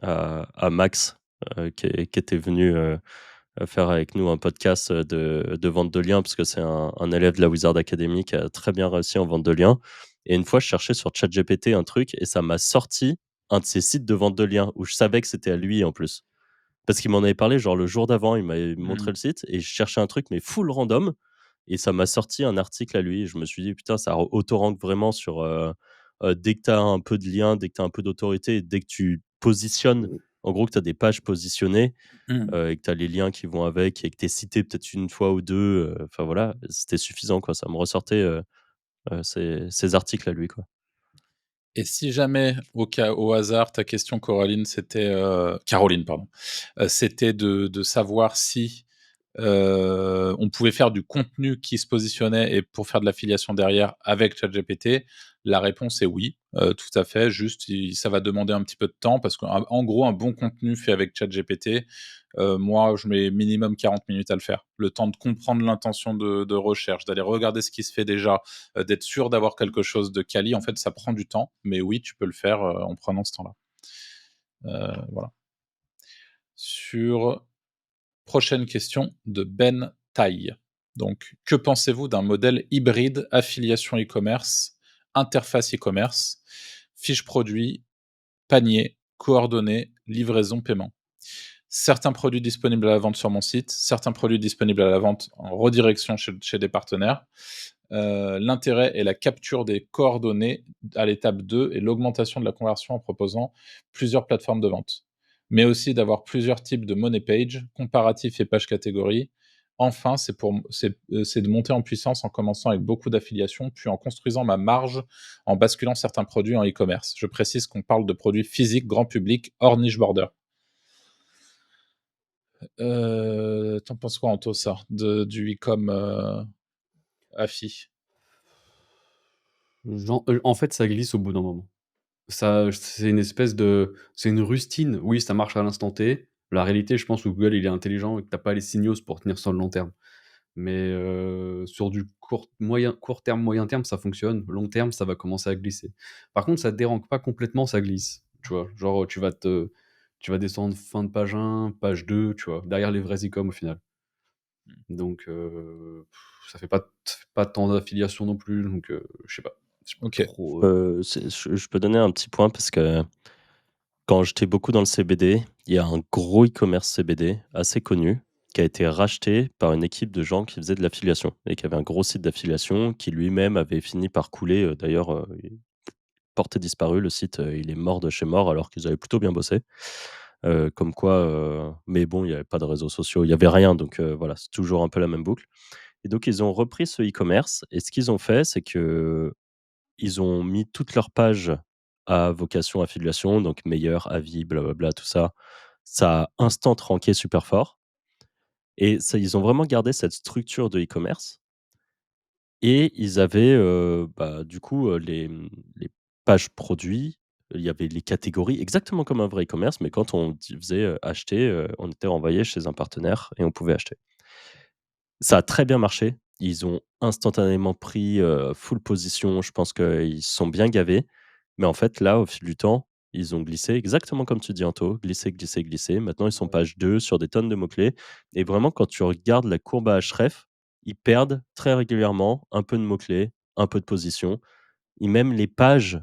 à Max, qui était venu, faire avec nous un podcast, de vente de liens parce que c'est un élève de la Wizard Academy qui a très bien réussi en vente de liens et une fois, je cherchais sur ChatGPT un truc et ça m'a sorti un de ces sites de vente de liens où je savais que c'était à lui en plus. Parce qu'il m'en avait parlé genre le jour d'avant, il m'avait mmh. montré le site et je cherchais un truc mais full random et ça m'a sorti un article à lui et je me suis dit: «Putain, ça auto-rank vraiment sur, dès que tu as un peu de lien, dès que tu as un peu d'autorité et dès que tu positionnes, Mmh. en gros que tu as des pages positionnées, Mmh. et que tu as les liens qui vont avec et que tu es cité peut-être une fois ou 2, enfin voilà, c'était suffisant quoi. Ça me ressortait, ces articles à lui quoi. Et si jamais, au hasard, ta question Coraline, c'était, Caroline pardon, c'était de savoir si, on pouvait faire du contenu qui se positionnait et pour faire de l'affiliation derrière avec ChatGPT. La réponse est oui, tout à fait. Juste, ça va demander un petit peu de temps parce qu'en gros, un bon contenu fait avec ChatGPT, moi, je mets minimum 40 minutes à le faire. Le temps de comprendre l'intention de recherche, d'aller regarder ce qui se fait déjà, d'être sûr d'avoir quelque chose de quali. En fait, ça prend du temps, mais oui, tu peux le faire en prenant ce temps-là. Voilà. Prochaine question de Ben Taille. Donc, que pensez-vous d'un modèle hybride affiliation e-commerce, interface e-commerce, fiche produit, panier, coordonnées, livraison, paiement? Certains produits disponibles à la vente sur mon site, certains produits disponibles à la vente en redirection chez des partenaires. L'intérêt est la capture des coordonnées à l'étape 2 et l'augmentation de la conversion en proposant plusieurs plateformes de vente. Mais aussi d'avoir plusieurs types de money page, comparatifs et pages catégories. Enfin, c'est de monter en puissance en commençant avec beaucoup d'affiliations, puis en construisant ma marge en basculant certains produits en e-commerce. Je précise qu'on parle de produits physiques grand public hors niche border. T'en penses quoi, Anto, ça, du e-com affi? En fait, ça glisse au bout d'un moment. C'est une rustine. Oui, ça marche à l'instant T. La réalité, je pense que Google, il est intelligent et que tu pas les signaux pour tenir sur le long terme. Mais sur du court terme, moyen terme, ça fonctionne. Long terme, ça va commencer à glisser. Par contre, ça dérange pas complètement, ça glisse. Tu vois? Genre, tu vas descendre fin de page 1, page 2, tu vois? Derrière les vrais e-com au final. Donc ça fait pas tant d'affiliation non plus, donc je sais pas. Je sais pas Ok. trop, Je peux donner un petit point parce que quand j'étais beaucoup dans le CBD, il y a un gros e-commerce CBD assez connu qui a été racheté par une équipe de gens qui faisaient de l'affiliation et qui avait un gros site d'affiliation qui lui-même avait fini par couler. D'ailleurs, porté disparu, le site, il est mort de chez mort alors qu'ils avaient plutôt bien bossé. Comme quoi, mais bon, il y avait pas de réseaux sociaux, il y avait rien donc voilà, c'est toujours un peu la même boucle et donc ils ont repris ce e-commerce et ce qu'ils ont fait, c'est que ils ont mis toutes leurs pages à vocation affiliation, donc meilleur, avis, blablabla, tout ça. Ça a instant ranké super fort et ça ils ont vraiment gardé cette structure de e-commerce et ils avaient, du coup, les pages produits, il y avait les catégories exactement comme un vrai e-commerce, mais quand on faisait, acheter, on était envoyé chez un partenaire et on pouvait acheter. Ça a très bien marché. Ils ont instantanément pris, full position. Je pense qu'ils se sont bien gavés. Mais en fait, là, au fil du temps, ils ont glissé exactement comme tu dis, Anto, glissé, glissé, glissé. Maintenant, ils sont ouais. page 2 sur des tonnes de mots-clés et vraiment, quand tu regardes la courbe à href, ils perdent très régulièrement un peu de mots-clés, un peu de position et même les pages,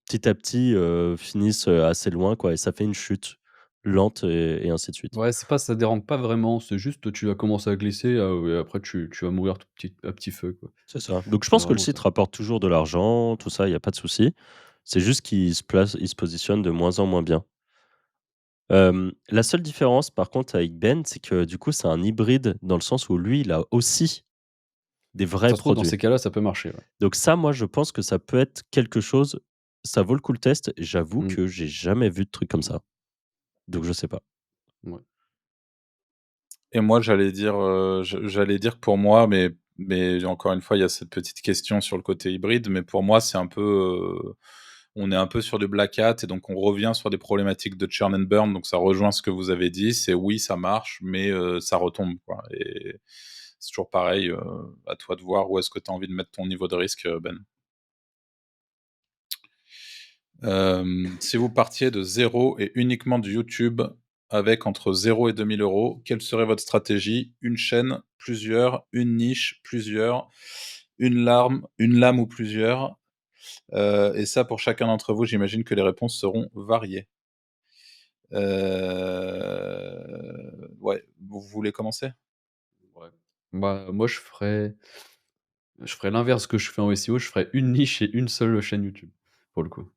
petit à petit, finissent, assez loin, quoi et ça fait une chute lente et ainsi de suite. Ouais, ça dérange pas vraiment, c'est juste tu vas commencer à glisser, et après tu vas mourir tout petit à petit feu, quoi. C'est ça. Donc je C'est pense que le vraiment site ça. rapporte toujours de l'argent, tout ça, il y a pas de souci. C'est juste qu'il se positionne de moins en moins bien. La seule différence par contre avec Ben, c'est que du coup, c'est un hybride dans le sens où lui, il a aussi des vrais Ça se trouve, dans produits. ces cas-là, ça peut marcher, ouais. Donc ça, moi, je pense que ça peut être quelque chose ça vaut le coup le test. J'avoue Mmh. que j'ai jamais vu de truc comme ça. Donc je sais pas. Ouais. Et moi, j'allais dire que pour moi, mais encore une fois, il y a cette petite question sur le côté hybride, mais pour moi, c'est un peu, on est un peu sur du black hat et donc on revient sur des problématiques de churn and burn, donc ça rejoint ce que vous avez dit. C'est oui, ça marche, mais ça retombe, quoi et c'est toujours pareil, à toi de voir où est-ce que tu as envie de mettre ton niveau de risque, Ben. Si vous partiez de zéro et uniquement du YouTube avec entre 0 et 2 000 €, quelle serait votre stratégie? Une chaîne, plusieurs, une niche, plusieurs, une lame ou plusieurs? Et ça, pour chacun d'entre vous, j'imagine que les réponses seront variées. Ouais, vous voulez commencer? Ouais. Bah, moi, je ferais l'inverse que je fais en SEO, je ferais une niche et une seule chaîne YouTube, pour le coup.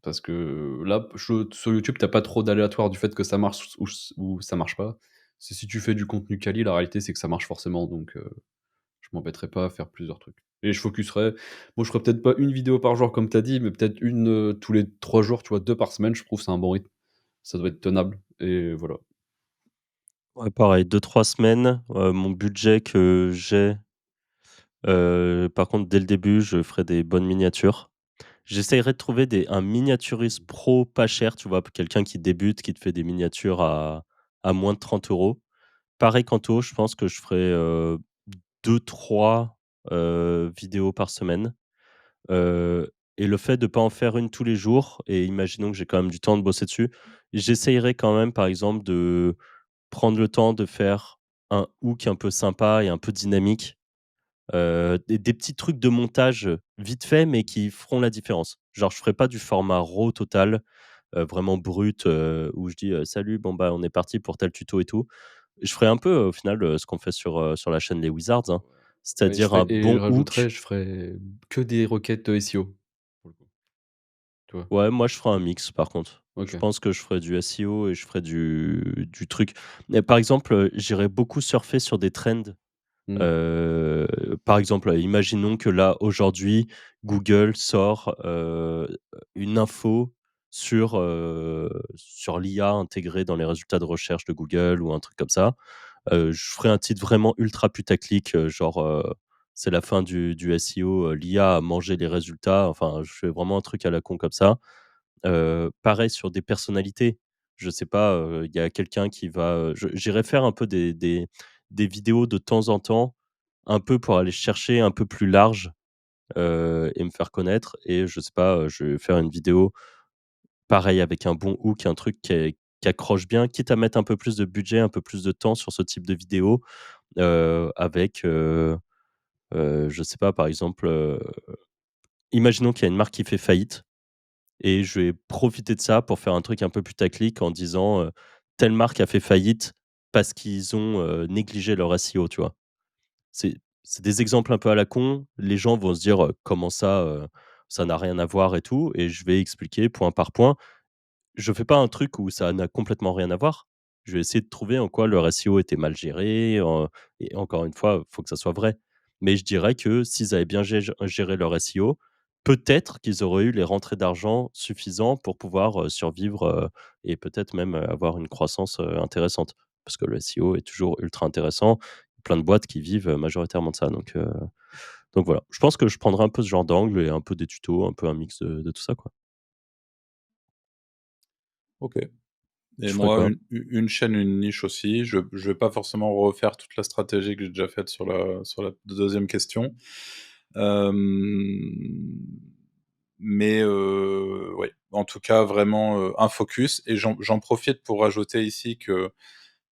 Parce que là, sur YouTube, t'as pas trop d'aléatoire du fait que ça marche ou ça marche pas. C'est si tu fais du contenu quali, la réalité, c'est que ça marche forcément, donc je m'embêterais pas à faire plusieurs trucs. Et je focuserais moi, je ferais peut-être pas une vidéo par jour comme tu as dit, mais peut-être une, tous les 3 jours, tu vois? 2 par semaine, je trouve que c'est un bon rythme. Ça doit être tenable et voilà. Ouais, pareil, 2 3 semaines, mon budget que j'ai, par contre, dès le début, je ferai des bonnes miniatures. J'essayerai de trouver un miniaturiste pro pas cher, tu vois? Quelqu'un qui débute, qui te fait des miniatures à moins de 30 €. Pareil quanto, je pense que je ferai, 2-3, vidéos par semaine, heu et le fait de pas en faire une tous les jours et imaginons que j'ai quand même du temps de bosser dessus, j'essayerai quand même, par exemple, de prendre le temps de faire un hook un peu sympa et un peu dynamique, des petits trucs de montage, vite fait, mais qui feront la différence. Genre, je ferai pas du format RAW total, vraiment brut, où je dis, «Salut, bon, bah, on est parti pour tel tuto et tout». Je ferai un peu, au final, ce qu'on fait sur la chaîne Les Wizards, hein. Ouais, je C'est-à-dire ferais un et je bon rajouterais, hook. je ferais que des requêtes, SEO, pour le coup, tu vois? Ouais, moi, je ferai un mix, par contre. Je OK. pense que je ferai du SEO et je ferai du truc. Mais par exemple, j'irai beaucoup surfer sur des trends. Mmh. Par exemple, imaginons que là, aujourd'hui, Google sort, une info sur l'IA intégrée dans les résultats de recherche de Google ou un truc comme ça. Je ferai un titre vraiment ultra putaclic, genre, c'est la fin du SEO, l'IA a mangé les résultats. Enfin, je fais vraiment un truc à la con comme ça. Pareil sur des personnalités. Je sais pas, il y a quelqu'un qui va, j'irai faire un peu des vidéos de temps en temps, un peu pour aller chercher un peu plus large, et me faire connaître et je sais pas, je vais faire une vidéo pareil avec un bon hook, un truc qui accroche bien, quitte à mettre un peu plus de budget, un peu plus de temps sur ce type de vidéo, avec, je sais pas, par exemple, imaginons qu'il y a une marque qui fait faillite. Et je vais profiter de ça pour faire un truc un peu putaclic en disant, «Telle marque a fait faillite parce qu'ils ont, négligé leur SEO», tu vois? C'est c'est des exemples un peu à la con. Les gens vont se dire, «Comment ça, ça n'a rien à voir et tout?» et je vais expliquer point par point. Je fais pas un truc où ça n'a complètement rien à voir. Je vais essayer de trouver en quoi leur SEO était mal géré, et encore une fois, il faut que ça soit vrai. Mais je dirais que s'ils avaient bien géré leur SEO, peut-être qu'ils auraient eu les rentrées d'argent suffisants pour pouvoir, survivre, et peut-être même, avoir une croissance, intéressante. Parce que le SEO est toujours ultra intéressant. Plein de boîtes qui vivent, majoritairement de ça, donc voilà. Je pense que je prendrai un peu ce genre d'angle et un peu des tutos, un peu un mix de tout ça, quoi. OK. Tu Et ferais moi, quoi? une chaîne, une niche aussi. Je vais pas forcément refaire toute la stratégie que j'ai déjà faite sur la deuxième question. Mais ouais, en tout cas, vraiment, un focus et j'en profite pour rajouter ici que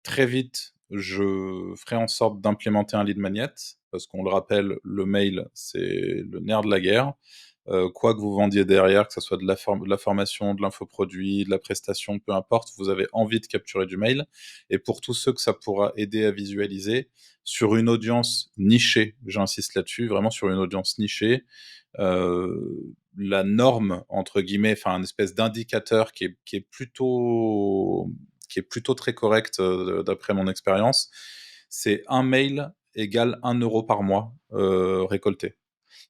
très vite, je ferai en sorte d'implémenter un lead magnet parce qu'on le rappelle, le mail, c'est le nerf de la guerre. Quoi que vous vendiez derrière, que ça soit de la formation, de l'infoproduit, de la prestation, peu importe, vous avez envie de capturer du mail et pour tous ceux que ça pourra aider à visualiser, sur une audience nichée, j'insiste là-dessus, vraiment sur une audience nichée, la «norme» entre guillemets, enfin un espèce d'indicateur qui est plutôt très correct, d'après mon expérience, c'est un mail égale 1 € par mois, récolté.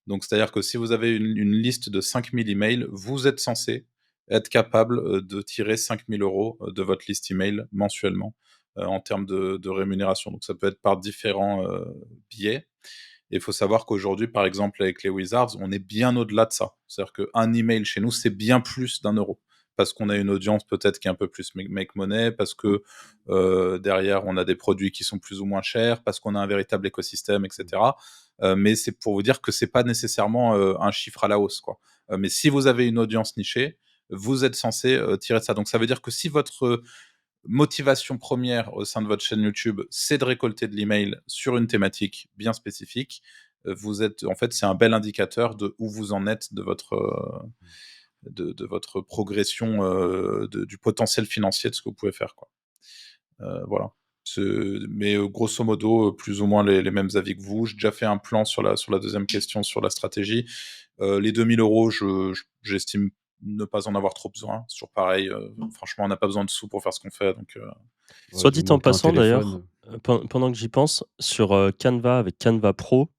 Donc c'est-à-dire que si vous avez une liste de 5 000 emails, vous êtes censé être capable, de tirer 5 000 € de votre liste email mensuellement, en termes de rémunération. Donc ça peut être par différents, biais. Et il faut savoir qu'aujourd'hui, par exemple, avec les Wizards, on est bien au-delà de ça. C'est-à-dire qu'un email chez nous, c'est bien plus d'1 €. Parce qu'on a une audience peut-être qui est un peu plus make money, parce que derrière, on a des produits qui sont plus ou moins chers, parce qu'on a un véritable écosystème, etc. Mais c'est pour vous dire que c'est pas nécessairement un chiffre à la hausse, quoi. Mais si vous avez une audience nichée, vous êtes censé tirer de ça. Donc ça veut dire que si votre motivation première au sein de votre chaîne YouTube, c'est de récolter de l'email sur une thématique bien spécifique. Vous êtes, en fait, c'est un bel indicateur de où vous en êtes de votre progression, du potentiel financier de ce que vous pouvez faire, quoi. Voilà. Mais grosso modo, plus ou moins les mêmes avis que vous. J'ai déjà fait un plan sur la deuxième question, sur la stratégie. Les 2 000 €, j'estime ne pas en avoir trop besoin. C'est toujours pareil, franchement, on n'a pas besoin de sous pour faire ce qu'on fait, donc Ouais, Soit du dit en moment que tu un passant d'ailleurs, téléphone. pendant que j'y pense, sur, Canva avec Canva Pro,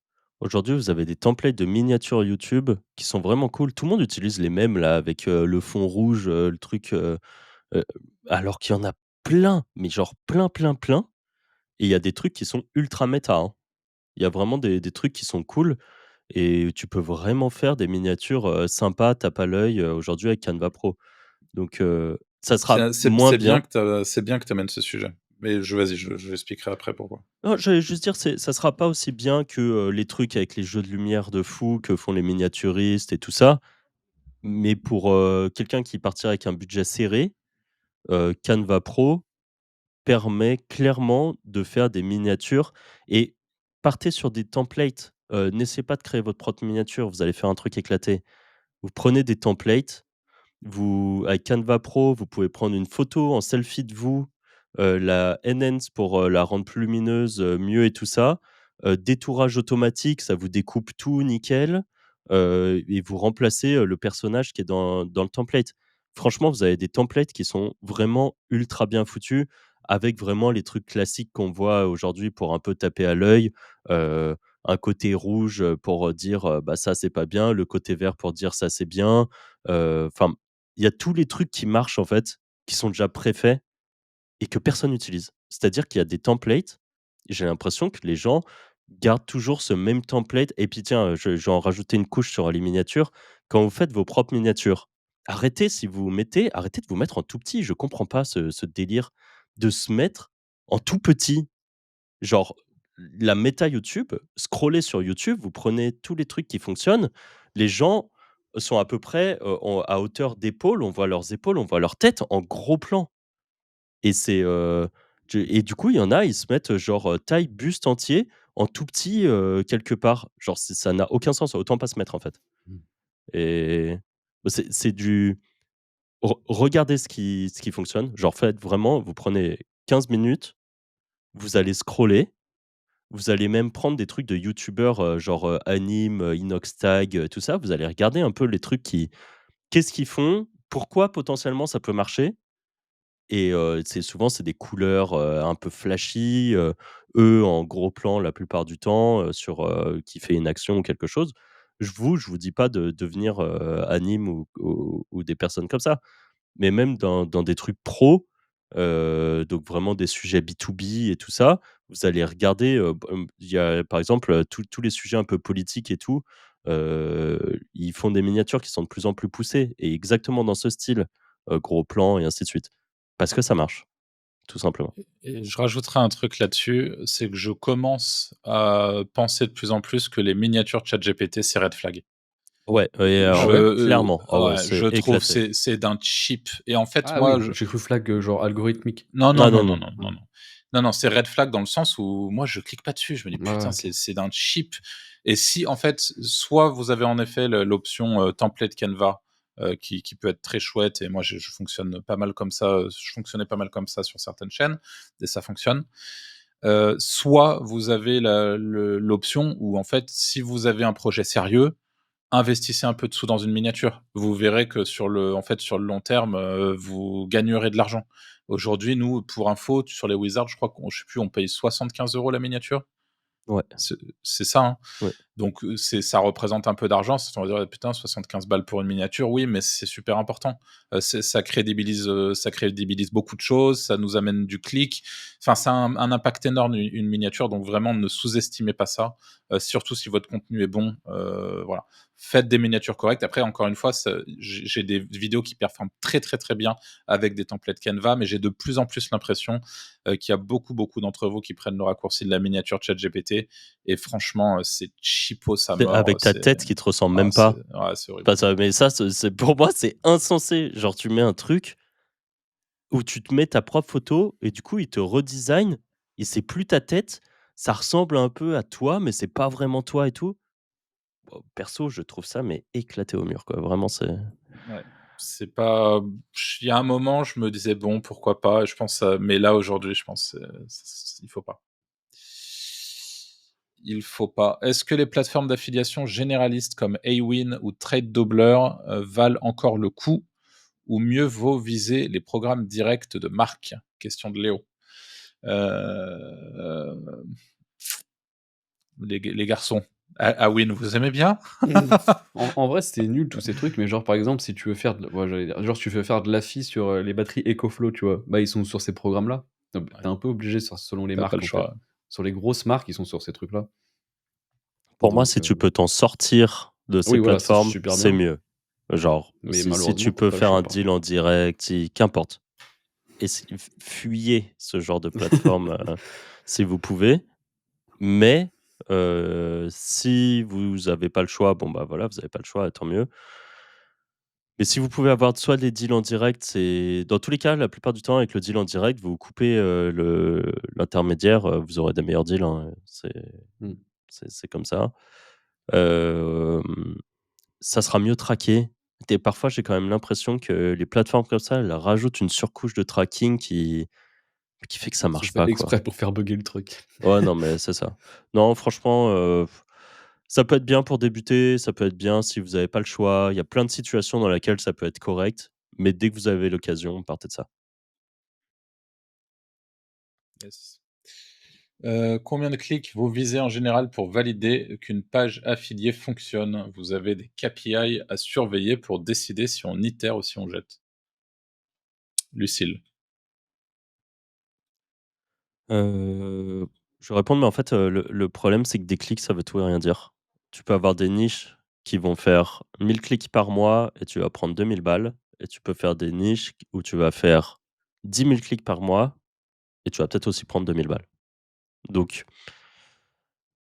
aujourd'hui vous avez des templates de miniatures YouTube qui sont vraiment cool. Tout le monde utilise les mêmes là avec, le fond rouge, le truc, heu, alors qu'il y en a plein, mais genre plein, plein, plein. Et il y a des trucs qui sont ultra méta, hein. Il y a vraiment des trucs qui sont cool et tu peux vraiment faire des miniatures, sympas, tape à l'œil, aujourd'hui avec Canva Pro. Donc ça sera moins bien. C'est bien que tu amènes ce sujet. Mais vas-y, je expliquerai après pourquoi. Non, j'allais juste dire, ça sera pas aussi bien que, les trucs avec les jeux de lumière de fou que font les miniaturistes et tout ça. Mais pour, quelqu'un qui partirait avec un budget serré, Canva Pro permet clairement de faire des miniatures et partez sur des templates. N'essayez pas de créer votre propre miniature, vous allez faire un truc éclaté. Vous prenez des templates, vous avec Canva Pro, vous pouvez prendre une photo en selfie de vous, la enhance pour, la rendre plus lumineuse, mieux et tout ça. Détourage automatique, ça vous découpe tout nickel, et vous remplacez, le personnage qui est dans le template. Franchement, vous avez des templates qui sont vraiment ultra bien foutus, avec vraiment les trucs classiques qu'on voit aujourd'hui pour un peu taper à l'œil. Heu, un côté rouge, pour, dire, «Bah, ça, c'est pas bien», le côté vert pour dire: «Ça, c'est bien». Enfin, il y a tous les trucs qui marchent en fait, qui sont déjà préfaits et que personne n'utilise. C'est-à-dire qu'il y a des templates, j'ai l'impression que les gens gardent toujours ce même template et puis tiens, je vais en rajouter une couche sur les miniatures. Quand vous faites vos propres miniatures, arrêtez de vous mettre en tout petit. Je comprends pas ce délire de se mettre en tout petit. Genre, la méta YouTube, scroller sur YouTube, vous prenez tous les trucs qui fonctionnent, les gens sont à peu près, à hauteur d'épaule, on voit leurs épaules, on voit leur tête en gros plan et c'est, et du coup, il y en a, ils se mettent, genre, taille buste entier en tout petit, quelque part. Genre, ça n'a aucun sens, autant pas se mettre, en fait Mmh. et bah, c'est du regardez ce qui fonctionne. Genre, faites vraiment, vous prenez 15 minutes, vous allez scroller. Vous allez même prendre des trucs de youtubeurs, genre, Anime, Inoxtag, tout ça. Vous allez regarder un peu les trucs qui qu'est-ce qu'ils font? Pourquoi potentiellement ça peut marcher? Et c'est des couleurs, un peu flashy, eux en gros plan la plupart du temps, sur, qui fait une action ou quelque chose. Je vous dis pas de devenir, Anime ou des personnes comme ça. Mais même dans des trucs pro, donc vraiment des sujets B2B et tout ça, vous allez regarder, il y a par exemple, tous les sujets un peu politiques et tout, ils font des miniatures qui sont de plus en plus poussées et exactement dans ce style, gros plan et ainsi de suite. Parce que ça marche, tout simplement. Et je rajouterai un truc là-dessus, c'est que je commence à penser de plus en plus que les miniatures ChatGPT, c'est red flag. Ouais et Ah alors ouais? clairement, ah ouais, Ouais, c'est je trouve éclaté. c'est d'un cheap et en fait, Ah moi, oui, j'ai cru flag, genre algorithmique. non, non, Ah non, non, non, non. non, Ah. non, non. Non, non, c'est red flag dans le sens où moi je clique pas dessus, je me dis: Ah «Putain, OK. c'est d'un cheap» et si en fait, soit vous avez en effet l'option, template Canva, qui peut être très chouette et moi je fonctionne pas mal comme ça, je fonctionnais pas mal comme ça sur certaines chaînes et ça fonctionne. Soit vous avez l'option où en fait, si vous avez un projet sérieux, investissez un peu de sous dans une miniature. Vous verrez que sur le long terme, vous gagnerez de l'argent. Aujourd'hui, nous, pour info, sur les Wizards, je crois qu'on je sais plus, on paye 75 € la miniature. Ouais, C'est ça, hein. ouais. Donc, ça représente un peu d'argent. On va dire: «Ah putain, 75 balles pour une miniature». Oui, mais c'est super important. Ça crédibilise beaucoup de choses, ça nous amène du clic. Enfin, ça a un impact énorme, une miniature, donc vraiment ne sous-estimez pas ça, surtout si votre contenu est bon, voilà. Faites des miniatures correctes. Après, encore une fois, j'ai des vidéos qui performent très, très, très bien avec des templates Canva, mais j'ai de plus en plus l'impression, qu'il y a beaucoup, beaucoup d'entre vous qui prennent le raccourci de la miniature ChatGPT et franchement, c'est cheapos à C'est mort, avec ta tête qui te ressemble ah même pas. c'est horrible. Enfin ça mais ça, c'est pour moi, c'est insensé. Genre tu mets un truc où tu te mets ta propre photo et du coup, il te redesign et c'est plus ta tête, ça ressemble un peu à toi, mais c'est pas vraiment toi et tout. Bon, perso, je trouve ça mais éclaté au mur, quoi. Vraiment, c'est Ouais, c'est pas il y a un moment, je me disais: «Bon, pourquoi pas?» je pense, mais là, aujourd'hui, je pense, il faut pas. Il faut pas. Est-ce que les plateformes d'affiliation généralistes comme Awin ou TradeDoubler, valent encore le coup ou mieux vaut viser les programmes directs de marque? Question de Léo. Heu, les garçons, Awin, vous aimez bien? Mmh. En vrai, c'était nul tous ces trucs, mais genre, par exemple, si tu veux faire de ouais, j'allais dire, genre, si tu veux faire de l'affi sur, les batteries EcoFlow, tu vois? Bah, ils sont sur ces programmes-là. Non, Ouais. t'es un peu obligé selon les T'as pas marques le en fait. choix. Sur les grosses marques, ils sont sur ces trucs-là. Pour moi, Donc, si tu peux t'en sortir de ces oui, voilà, c'est plateformes, super c'est bien. mieux. Genre, Mais si malheureusement, tu t'as peux pas le faire choix un parfois. deal en direct, qu'importe. Et fuyez ce genre de plateforme si vous pouvez. Mais si vous avez pas le choix, bon bah voilà, vous avez pas le choix, tant mieux. Mais si vous pouvez avoir soit des deals en direct, c'est dans tous les cas, la plupart du temps, avec le deal en direct, vous coupez l'intermédiaire, vous aurez des meilleurs deals, hein, Mmh. c'est comme ça. Hem, Ça sera mieux traqué. Et parfois, j'ai quand même l'impression que les plateformes comme ça, elles rajoutent une surcouche de tracking qui fait que ça Ils ont marche fait pas, quoi. exprès pour faire bugger le truc. Ouais, non, mais c'est ça. Non, franchement, ça peut être bien pour débuter, ça peut être bien si vous avez pas le choix. Il y a plein de situations dans lesquelles ça peut être correct, mais dès que vous avez l'occasion, partez de ça. Yes. Combien de clics vous visez en général pour valider qu'une page affiliée fonctionne? Vous avez des KPI à surveiller pour décider si on itère ou si on jette? Lucille. Heu, je vais répondre, mais en fait, le problème, c'est que des clics, ça veut tout et rien dire. Tu peux avoir des niches qui vont faire 1000 clics par mois et tu vas prendre 2000 balles et tu peux faire des niches où tu vas faire 10 000 clics par mois et tu vas peut-être aussi prendre 2000 balles. Donc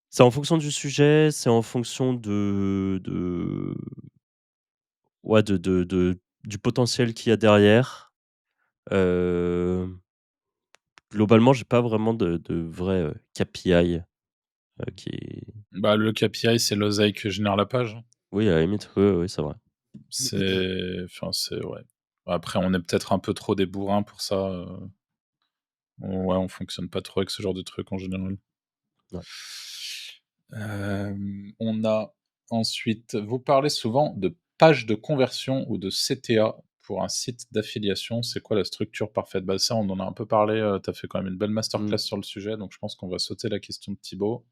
c'est en fonction du sujet, c'est en fonction de ouais, du potentiel qu'il y a derrière. Heu, Globalement, j'ai pas vraiment de vrai, KPI, qui Bah, le KPI, c'est l'oseille que génère la page, hein. oui, à la limite, oui, oui, c'est vrai. C'est ouais. Après, on est peut-être un peu trop des bourrins pour ça, ouais, on fonctionne pas trop avec ce genre de trucs en général. Ouais. On a ensuite vous parlez souvent de page de conversion ou de CTA pour un site d'affiliation. C'est quoi la structure parfaite? Bah, ça, on en a un peu parlé, tu as fait quand même une belle masterclass Mmh. sur le sujet, donc je pense qu'on va sauter la question de Thibaut.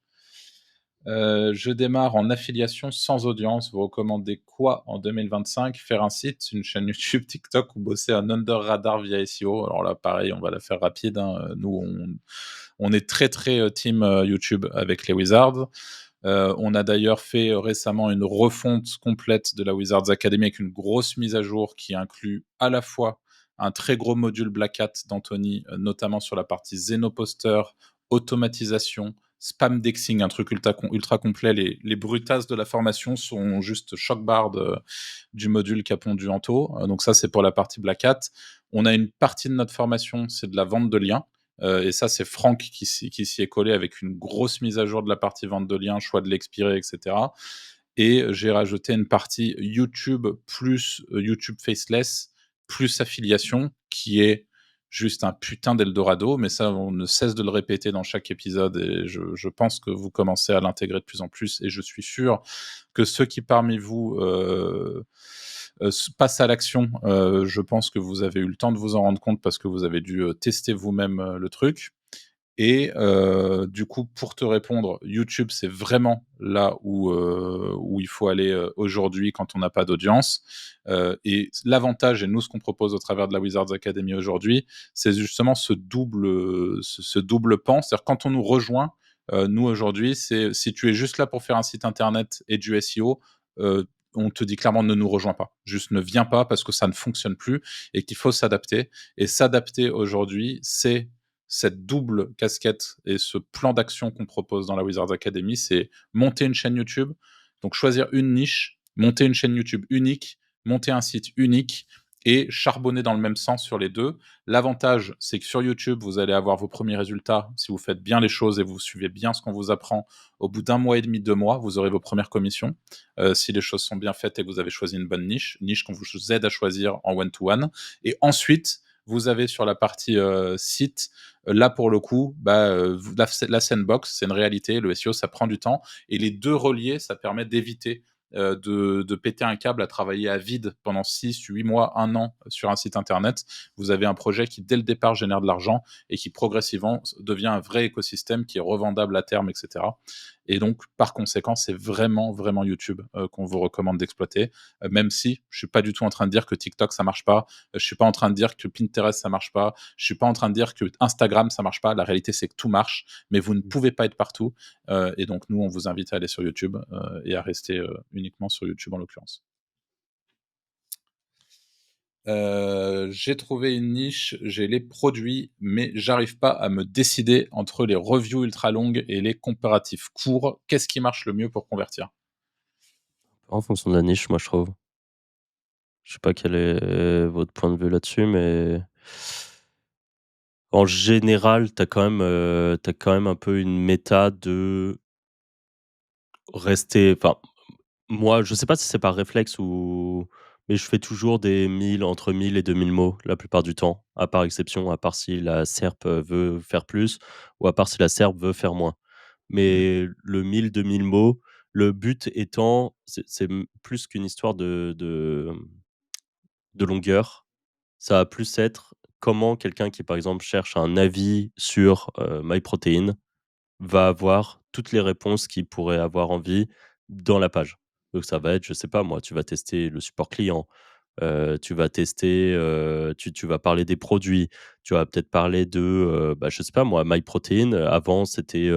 Je démarre en affiliation sans audience. Vous recommandez quoi en 2025? Faire un site, une chaîne YouTube, TikTok ou bosser un under radar via SEO? Alors là, pareil, on va la faire rapide, hein. Nous, on est très, très, team, YouTube avec les Wizards. On a d'ailleurs fait récemment une refonte complète de la Wizards Academy avec une grosse mise à jour qui inclut à la fois un très gros module Black Hat d'Anthony, notamment sur la partie Zenoposter, automatisation, spam dexing, un truc ultra complet. Les brutasses de la formation sont juste choc barre du module qu'a pondu Anto. Donc ça, c'est pour la partie Black Hat. On a une partie de notre formation, c'est de la vente de liens. Et ça, c'est Franck qui s'y est collé avec une grosse mise à jour de la partie vente de liens, choix de l'expirer, etc. Et j'ai rajouté une partie YouTube plus YouTube Faceless plus affiliation qui est juste un putain d'Eldorado, mais ça, on ne cesse de le répéter dans chaque épisode et je pense que vous commencez à l'intégrer de plus en plus et je suis sûr que ceux qui parmi vous passent à l'action, je pense que vous avez eu le temps de vous en rendre compte parce que vous avez dû tester vous-même le truc. Et du coup, pour te répondre, YouTube, c'est vraiment là où il faut aller, aujourd'hui quand on n'a pas d'audience. Et l'avantage et nous, ce qu'on propose au travers de la Wizards Academy aujourd'hui, c'est justement ce double pan. C'est-à-dire quand on nous rejoint, nous aujourd'hui, c'est si tu es juste là pour faire un site internet et du SEO, on te dit clairement: «Ne nous rejoins pas». Juste ne viens pas parce que ça ne fonctionne plus et qu'il faut s'adapter. Et s'adapter aujourd'hui, c'est cette double casquette et ce plan d'action qu'on propose dans la Wizards Academy, c'est monter une chaîne YouTube, donc choisir une niche, monter une chaîne YouTube unique, monter un site unique et charbonner dans le même sens sur les deux. L'avantage, c'est que sur YouTube, vous allez avoir vos premiers résultats. Si vous faites bien les choses et vous suivez bien ce qu'on vous apprend, au bout d'1 mois et demi, 2 mois, vous aurez vos premières commissions. Si les choses sont bien faites et que vous avez choisi une bonne niche qu'on vous aide à choisir en one-to-one. Et ensuite, vous avez sur la partie site, là pour le coup, la sandbox, c'est une réalité. Le SEO, ça prend du temps. Et les deux reliés, ça permet d'éviter de péter un câble à travailler à vide pendant 6, 8 mois, 1 an sur un site internet. Vous avez un projet qui, dès le départ, génère de l'argent et qui progressivement devient un vrai écosystème qui est revendable à terme, etc. Et donc, par conséquent, c'est vraiment, vraiment YouTube qu'on vous recommande d'exploiter. Même si je suis pas du tout en train de dire que TikTok ça marche pas, je suis pas en train de dire que Pinterest ça marche pas, je suis pas en train de dire que Instagram ça marche pas. La réalité c'est que tout marche, mais vous ne pouvez pas être partout. Et donc nous, on vous invite à aller sur YouTube et à rester uniquement sur YouTube en l'occurrence. J'ai trouvé une niche, j'ai les produits, mais j'arrive pas à me décider entre les reviews ultra longues et les comparatifs courts. Qu'est-ce qui marche le mieux pour convertir? En fonction de la niche, moi, je trouve. Je sais pas quel est votre point de vue là-dessus, mais en général, tu quand même un peu une méta de rester enfin, moi, je sais pas si c'est par réflexe ou mais je fais toujours des 1000 entre 1000 et 2000 mots la plupart du temps, à part exception, à part si la SERP, veut faire plus ou à part si la SERP veut faire moins. Mmh. Mais le 1000-2000 mots, le but étant, plus qu'une histoire de longueur. Ça va plus être comment quelqu'un qui, par exemple, cherche un avis sur, MyProtein va avoir toutes les réponses qu'il pourrait avoir envie dans la page. Donc ça va être, je sais pas moi, tu vas tester le support client, tu vas tester, tu vas parler des produits, tu vas peut-être parler de, bah, je sais pas moi, MyProtein, avant c'était,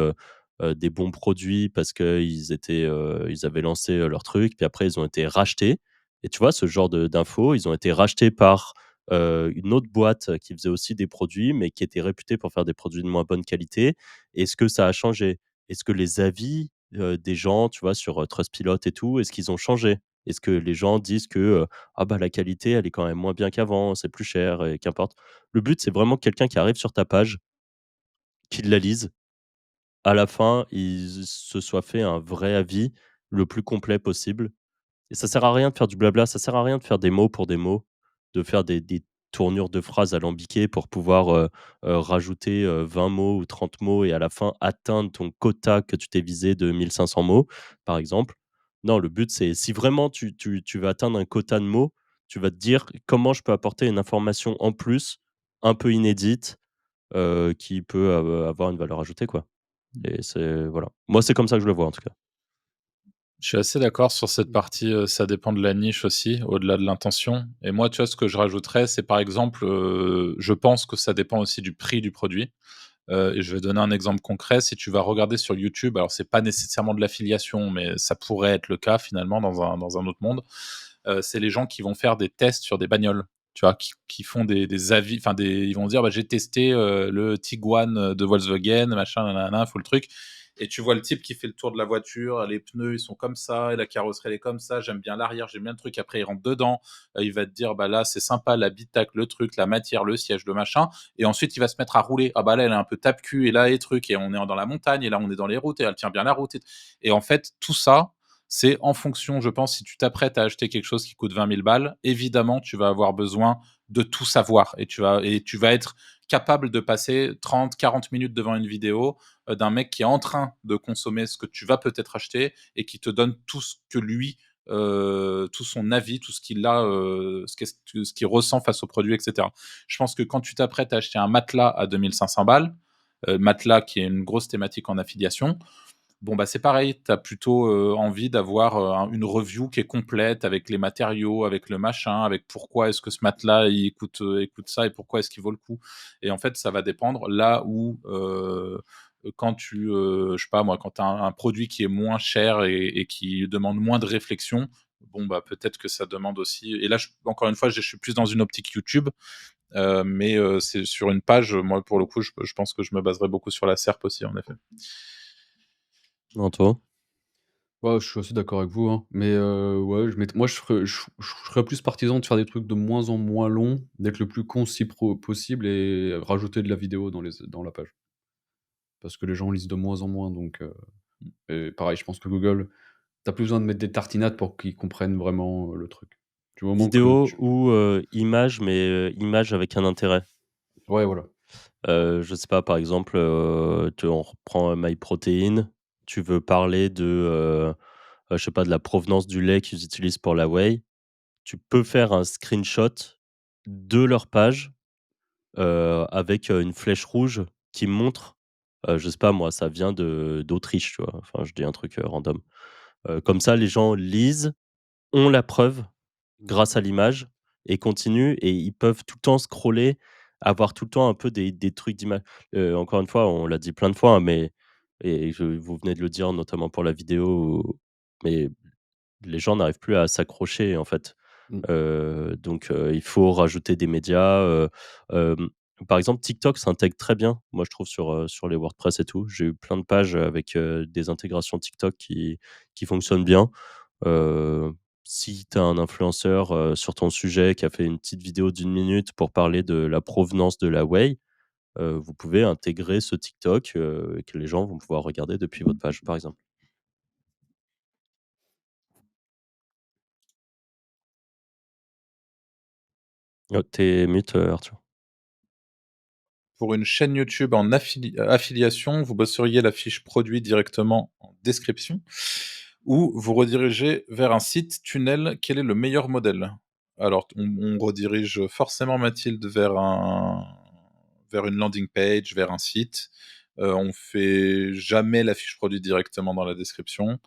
des bons produits parce qu'ils étaient, ils avaient lancé, leur truc, puis après ils ont été rachetés et tu vois ce genre d'infos, ils ont été rachetés par, une autre boîte qui faisait aussi des produits, mais qui était réputée pour faire des produits de moins bonne qualité. Est-ce que ça a changé? Est-ce que les avis, des gens, tu vois, sur, Trustpilot et tout, est-ce qu'ils ont changé? Est-ce que les gens disent que, «Ah bah, la qualité, elle est quand même moins bien qu'avant, c'est plus cher» et qu'importe. Le but, c'est vraiment que quelqu'un qui arrive sur ta page, qu'il la lise, à la fin, il se soit fait un vrai avis le plus complet possible et ça sert à rien de faire du blabla, ça sert à rien de faire des mots pour des mots, de faire des tournures de phrases alambiquées pour pouvoir, rajouter, 20 mots ou 30 mots et à la fin atteindre ton quota que tu t'es visé de 1 500 mots, par exemple. Non, le but, c'est si vraiment tu veux atteindre un quota de mots, tu vas te dire: «Comment je peux apporter une information en plus, un peu inédite, qui peut avoir une valeur ajoutée, quoi?» et c'est voilà. Moi, c'est comme ça que je le vois, en tout cas. Je suis assez d'accord sur cette partie, ça dépend de la niche aussi, au-delà de l'intention. Et moi, tu vois, ce que je rajouterais, c'est par exemple, je pense que ça dépend aussi du prix du produit. Et je vais donner un exemple concret. Si tu vas regarder sur YouTube, alors c'est pas nécessairement de l'affiliation, mais ça pourrait être le cas finalement dans un autre monde. C'est les gens qui vont faire des tests sur des bagnoles, tu vois? Qui font des avis, enfin des ils vont dire: «Bah, j'ai testé, le Tiguan, de Volkswagen, machin, nin faut le truc». Et tu vois le type qui fait le tour de la voiture, les pneus, ils sont comme ça et la carrosserie, elle est comme ça, j'aime bien l'arrière, j'aime bien le truc. Après, il rentre dedans, il va te dire: «Bah, là, c'est sympa, l'habitacle, le truc, la matière, le siège, le machin». Et ensuite, il va se mettre à rouler. «Ah, bah, là, elle est un peu tape-cul et là et truc et on est dans la montagne et là, on est dans les routes et elle tient bien la route» et en fait, tout ça, c'est en fonction, je pense, si tu t'apprêtes à acheter quelque chose qui coûte 20 000 balles, évidemment, tu vas avoir besoin de tout savoir et tu vas être capable de passer 30-40 minutes devant une vidéo d'un mec qui est en train de consommer ce que tu vas peut-être acheter et qui te donne tout ce que lui, tout son avis, tout ce qu'il a, ce qu'il ressent face au produit, etc. Je pense que quand tu t'apprêtes à acheter un matelas à 2 500 balles, matelas qui est une grosse thématique en affiliation, bon, bah, c'est pareil, tu as plutôt, envie d'avoir, une review qui est complète avec les matériaux, avec le machin, avec pourquoi est-ce que ce matelas il coûte ça et pourquoi est-ce qu'il vaut le coup? Et en fait, ça va dépendre là où, quand tu, je sais pas moi, quand tu as un produit qui est moins cher et qui demande moins de réflexion, bon, bah, peut-être que ça demande aussi et là, encore une fois, je suis plus dans une optique YouTube, mais c'est sur une page, moi, pour le coup, je pense que je me baserais beaucoup sur la SERP aussi, en effet. Non, toi? Ouais, je suis assez d'accord avec vous, hein, mais ouais, moi je serais plus partisan de faire des trucs de moins en moins longs, d'être le plus concis possible et rajouter de la vidéo dans la page. Parce que les gens lisent de moins en moins donc et pareil, je pense que Google, tu plus besoin de mettre des tartinades pour qu'ils comprennent vraiment, le truc. Du moment que Vidéo tu ou image, mais image avec un intérêt. ouais, voilà. Je sais pas, par exemple, tu on reprend MyProtein, tu veux parler de, je sais pas, de la provenance du lait qu'ils utilisent pour la whey. Tu peux faire un screenshot de leur page, avec, une flèche rouge qui montre Je sais pas moi, ça vient d'Autriche, tu vois? Enfin, je dis un truc, random. Comme ça, les gens lisent, ont la preuve grâce à l'image et continuent et ils peuvent tout le temps scroller, avoir tout le temps un peu des trucs d'image. Encore une fois, on l'a dit plein de fois, hein, mais vous venez de le dire notamment pour la vidéo, mais les gens n'arrivent plus à s'accrocher, en fait. Mmh. Donc il faut rajouter des médias, hem, par exemple, TikTok s'intègre très bien, moi, je trouve, sur les WordPress et tout. J'ai eu plein de pages avec, des intégrations TikTok qui fonctionnent bien. Heu, Si tu as un influenceur, sur ton sujet qui a fait une petite vidéo d'1 minute pour parler de la provenance de la whey, vous pouvez intégrer ce TikTok, et que les gens vont pouvoir regarder depuis votre page, par exemple. Tu mute, Arthur. Pour une chaîne YouTube en affiliation, vous bosseriez la fiche produit directement en description ou vous redirigez vers un site tunnel. Quel est le meilleur modèle? Alors, on redirige forcément Mathilde vers une landing page, vers un site. On fait jamais la fiche produit directement dans la description.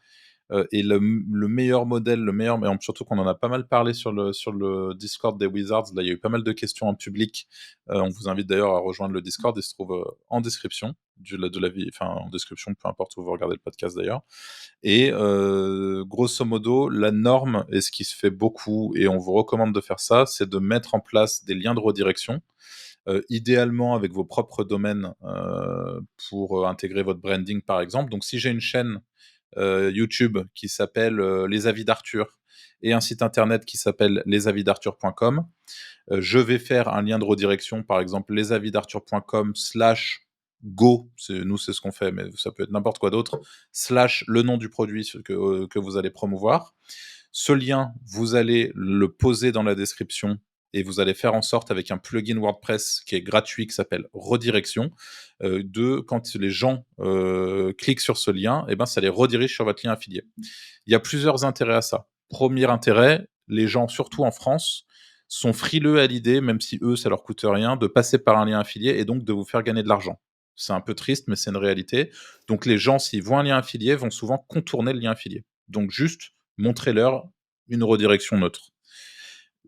Et le meilleur modèle, le meilleur, mais surtout qu'on en a pas mal parlé sur le Discord des Wizards. Là, il y a eu pas mal de questions en public. On vous invite d'ailleurs à rejoindre le Discord. Il se trouve en description enfin en description, peu importe où vous regardez le podcast d'ailleurs. Et grosso modo, la norme, et ce qui se fait beaucoup, et on vous recommande de faire ça, c'est de mettre en place des liens de redirection. Idéalement avec vos propres domaines pour intégrer votre branding par exemple. Donc si j'ai une chaîne YouTube qui s'appelle Les Avis d'Arthur et un site internet qui s'appelle lesavisdarthur.com. Je vais faire un lien de redirection, par exemple lesavisdarthur.com/go, nous c'est ce qu'on fait, mais ça peut être n'importe quoi d'autre, slash le nom du produit que vous allez promouvoir. Ce lien, vous allez le poser dans la description et vous allez faire en sorte, avec un plugin WordPress qui est gratuit, qui s'appelle Redirection, quand les gens cliquent sur ce lien, et ben, ça les redirige sur votre lien affilié. Il y a plusieurs intérêts à ça. Premier intérêt, les gens, surtout en France, sont frileux à l'idée, même si eux, ça leur coûte rien, de passer par un lien affilié et donc de vous faire gagner de l'argent. C'est un peu triste, mais c'est une réalité. Donc les gens, s'ils voient un lien affilié, vont souvent contourner le lien affilié. Donc juste, montrez-leur une redirection neutre.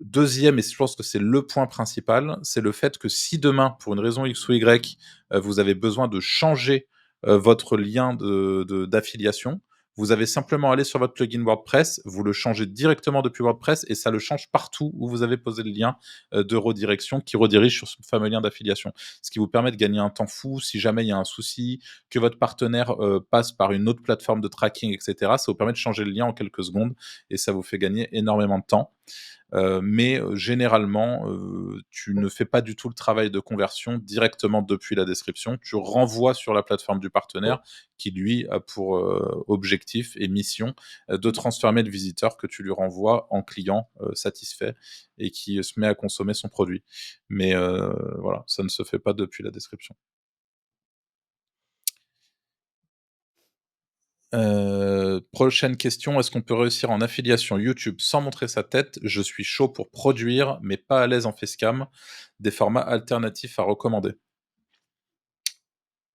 Deuxième, et je pense que c'est le point principal, c'est le fait que si demain, pour une raison X ou Y, vous avez besoin de changer votre lien d'affiliation, vous avez simplement à aller sur votre plugin WordPress, vous le changez directement depuis WordPress et ça le change partout où vous avez posé le lien de redirection qui redirige sur ce fameux lien d'affiliation. Ce qui vous permet de gagner un temps fou si jamais il y a un souci, que votre partenaire passe par une autre plateforme de tracking, etc. Ça vous permet de changer le lien en quelques secondes et ça vous fait gagner énormément de temps. Mais généralement, tu ne fais pas du tout le travail de conversion directement depuis la description. Tu renvoies sur la plateforme du partenaire qui, lui, a pour objectif et mission de transformer le visiteur que tu lui renvoies en client satisfait et qui se met à consommer son produit. Mais voilà, ça ne se fait pas depuis la description. Prochaine question, est-ce qu'on peut réussir en affiliation YouTube sans montrer sa tête? Je suis chaud pour produire, mais pas à l'aise en facecam. Des formats alternatifs à recommander?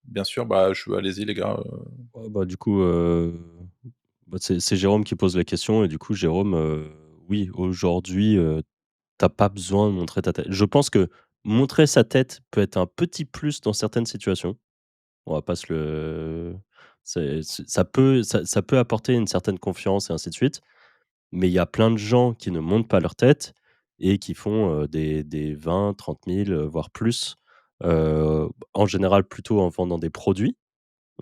Bien sûr, bah, allez-y les gars. Ouais, bah, du coup, bah, c'est Jérôme qui pose la question et du coup, Jérôme, oui, aujourd'hui, tu pas besoin de montrer ta tête. Je pense que montrer sa tête peut être un petit plus dans certaines situations. On va pas se le ça peut apporter une certaine confiance et ainsi de suite. Mais il y a plein de gens qui ne montrent pas leur tête et qui font, des 20-30 000, voire plus, en général plutôt en vendant des produits.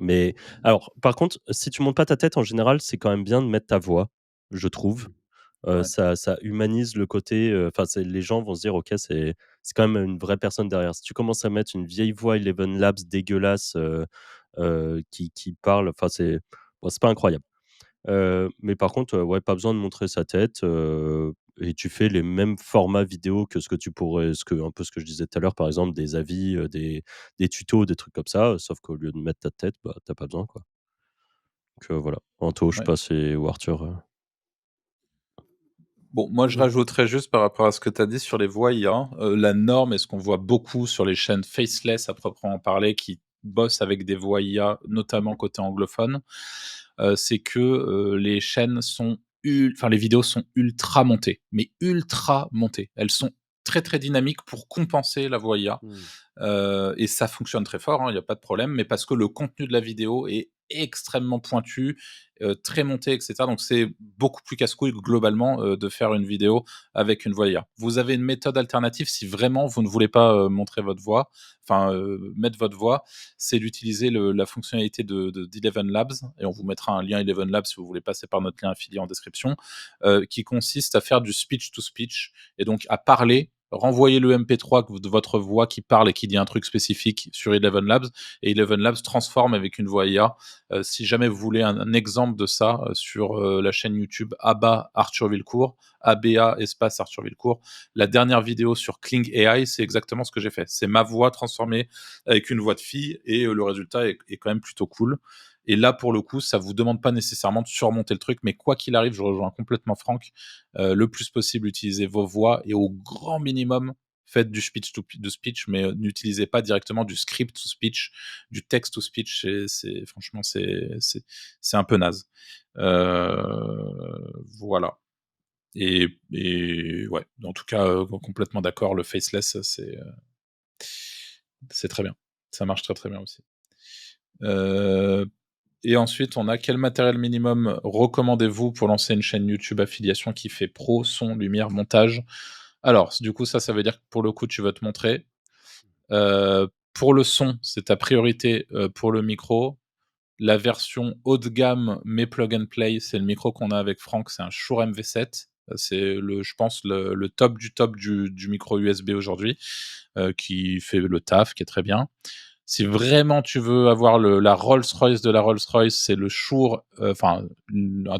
Mais alors, par contre, si tu montes pas ta tête, en général, c'est quand même bien de mettre ta voix, je trouve. Ouais. Ça humanise le côté, enfin, c'est les gens vont se dire: «OK, c'est quand même une vraie personne derrière». Si tu commences à mettre une vieille voix Eleven Labs dégueulasse, qui parle, enfin, c'est bon, c'est pas incroyable. Mais par contre, ouais, pas besoin de montrer sa tête, et tu fais les mêmes formats vidéo que un peu ce que je disais tout à l'heure, par exemple, des avis, des tutos, des trucs comme ça, sauf qu'au lieu de mettre ta tête, bah, tu pas besoin, quoi. Donc, voilà. Anto, je sais Ouais. pas si ou Arthur, Bon, moi je Mmh. rajouterais juste par rapport à ce que tu as dit sur les voix IA, la norme et ce qu'on voit beaucoup sur les chaînes faceless à proprement parler qui bossent avec des voix IA, notamment côté anglophone, c'est que les chaînes sont les vidéos sont ultra montées, mais ultra montées. Elles sont très très dynamiques pour compenser la voix IA. Et ça fonctionne très fort, il y a pas de problème, mais parce que le contenu de la vidéo est extrêmement pointu, très monté, et cetera. Donc c'est beaucoup plus casse-couille globalement, de faire une vidéo avec une voix IA. Vous avez une méthode alternative si vraiment vous ne voulez pas, montrer votre voix, mettre votre voix, c'est d'utiliser la fonctionnalité d'Eleven Labs, et on vous mettra un lien Eleven Labs si vous voulez passer par notre lien affilié en description, qui consiste à faire du speech to speech, et donc à parler, renvoyer le MP3 de votre voix qui parle et qui dit un truc spécifique sur Eleven Labs, et Eleven Labs transforme avec une voix IA. Si jamais vous voulez un exemple de ça, sur la chaîne YouTube ABA Arthur Villecourt, ABA espace Arthur Villecourt, la dernière vidéo sur Kling AI, c'est exactement ce que j'ai fait. C'est ma voix transformée avec une voix de fille, et le résultat est quand même plutôt cool. Et là, pour le coup, ça vous demande pas nécessairement de surmonter le truc, mais quoi qu'il arrive, je rejoins complètement Franck. Le plus possible, utilisez vos voix, et au grand minimum, faites du speech to speech, mais n'utilisez pas directement du script to speech, du text to speech. Franchement, c'est un peu naze. Voilà. Et ouais, en tout cas, complètement d'accord. Le faceless, c'est très bien. Ça marche très très bien aussi. Et ensuite, on a quel matériel minimum recommandez-vous pour lancer une chaîne YouTube affiliation qui fait pro, son, lumière, montage? Alors, du coup, ça veut dire que pour le coup, tu vas te montrer. Pour le son, c'est ta priorité, pour le micro. La version haut de gamme, mais plug and play, c'est le micro qu'on a avec Franck, c'est un Shure MV7. C'est je pense, le top du micro USB aujourd'hui, qui fait le taf, qui est très bien. Si vraiment tu veux avoir la Rolls-Royce de la Rolls-Royce, c'est le Shure, un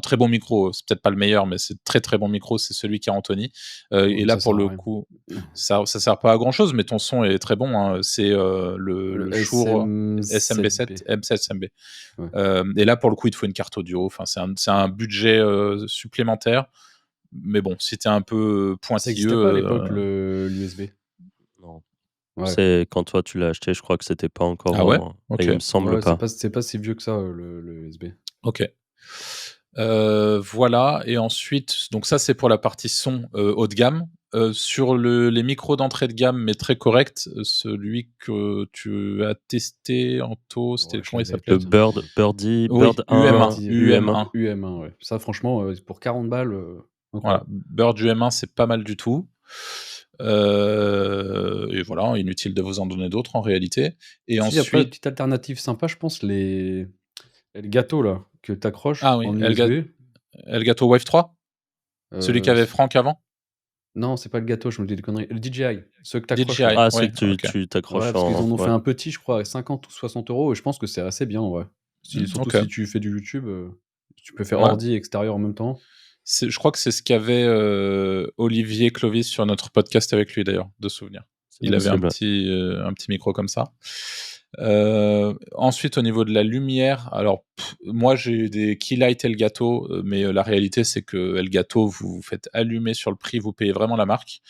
très bon micro, c'est peut-être pas le meilleur, mais c'est très, très bon micro, c'est celui qu'a Anthony. Ouais, Et mais là, ça pour sert à le rien. coup, ça sert pas à grand chose, mais ton son est très bon, hein. C'est le Shure SMB7, M7SMB. Ouais. Et là, pour le coup, il te faut une carte audio. Enfin, c'est un budget supplémentaire. Mais bon, si t'es un peu Ça existait pointilleux, pas à l'époque, l'USB? Non. Ouais. C'est quand toi tu l'as acheté, je crois que c'était pas encore Ah ouais? Ok. il me semble Ouais, pas. c'est pas si vieux que ça, le USB. Ok. Voilà, et ensuite, donc ça c'est pour la partie son haut de gamme. Sur les micros d'entrée de gamme, mais très correct, celui que tu as testé, Anto, Ouais, je comment il l'avais s'appelait? Le Birdie, Oui, Bird 1, UM1, Birdie, UM1. UM1. UM1, ouais. Ça franchement, pour 40 balles, Voilà, incroyable. Bird UM1, c'est pas mal du tout. Et voilà, inutile de vous en donner d'autres en réalité. Et Si, il y a pas de ensuite, petite alternative sympa, je pense, les Elgato là, que tu accroches ah oui, en USB. Elgato Wave 3? Celui Heu, qu'avait c Franck avant? non, c'est pas le gâteau, je me dis des conneries. Le DJI, ceux que tu accroches là. DJI, Ah, oui, ceux que tu OK. tu Ouais, t'accroches parce qu'ils en en ont fait ouais. un petit, je crois, à 50 ou 60 € et je pense que c'est assez bien, ouais. Surtout OK. si tu fais du YouTube, tu peux faire Ouais. ordi et extérieur en même temps. Je crois que c'est ce qu'avait Olivier Clovis sur notre podcast avec lui d'ailleurs, de souvenir. C'est Il avait possible, ouais. un petit micro comme ça. Ensuite, au niveau de la lumière, alors moi j'ai des Keylight Elgato, mais la réalité c'est que Elgato, vous vous faites allumer sur le prix, vous payez vraiment la marque.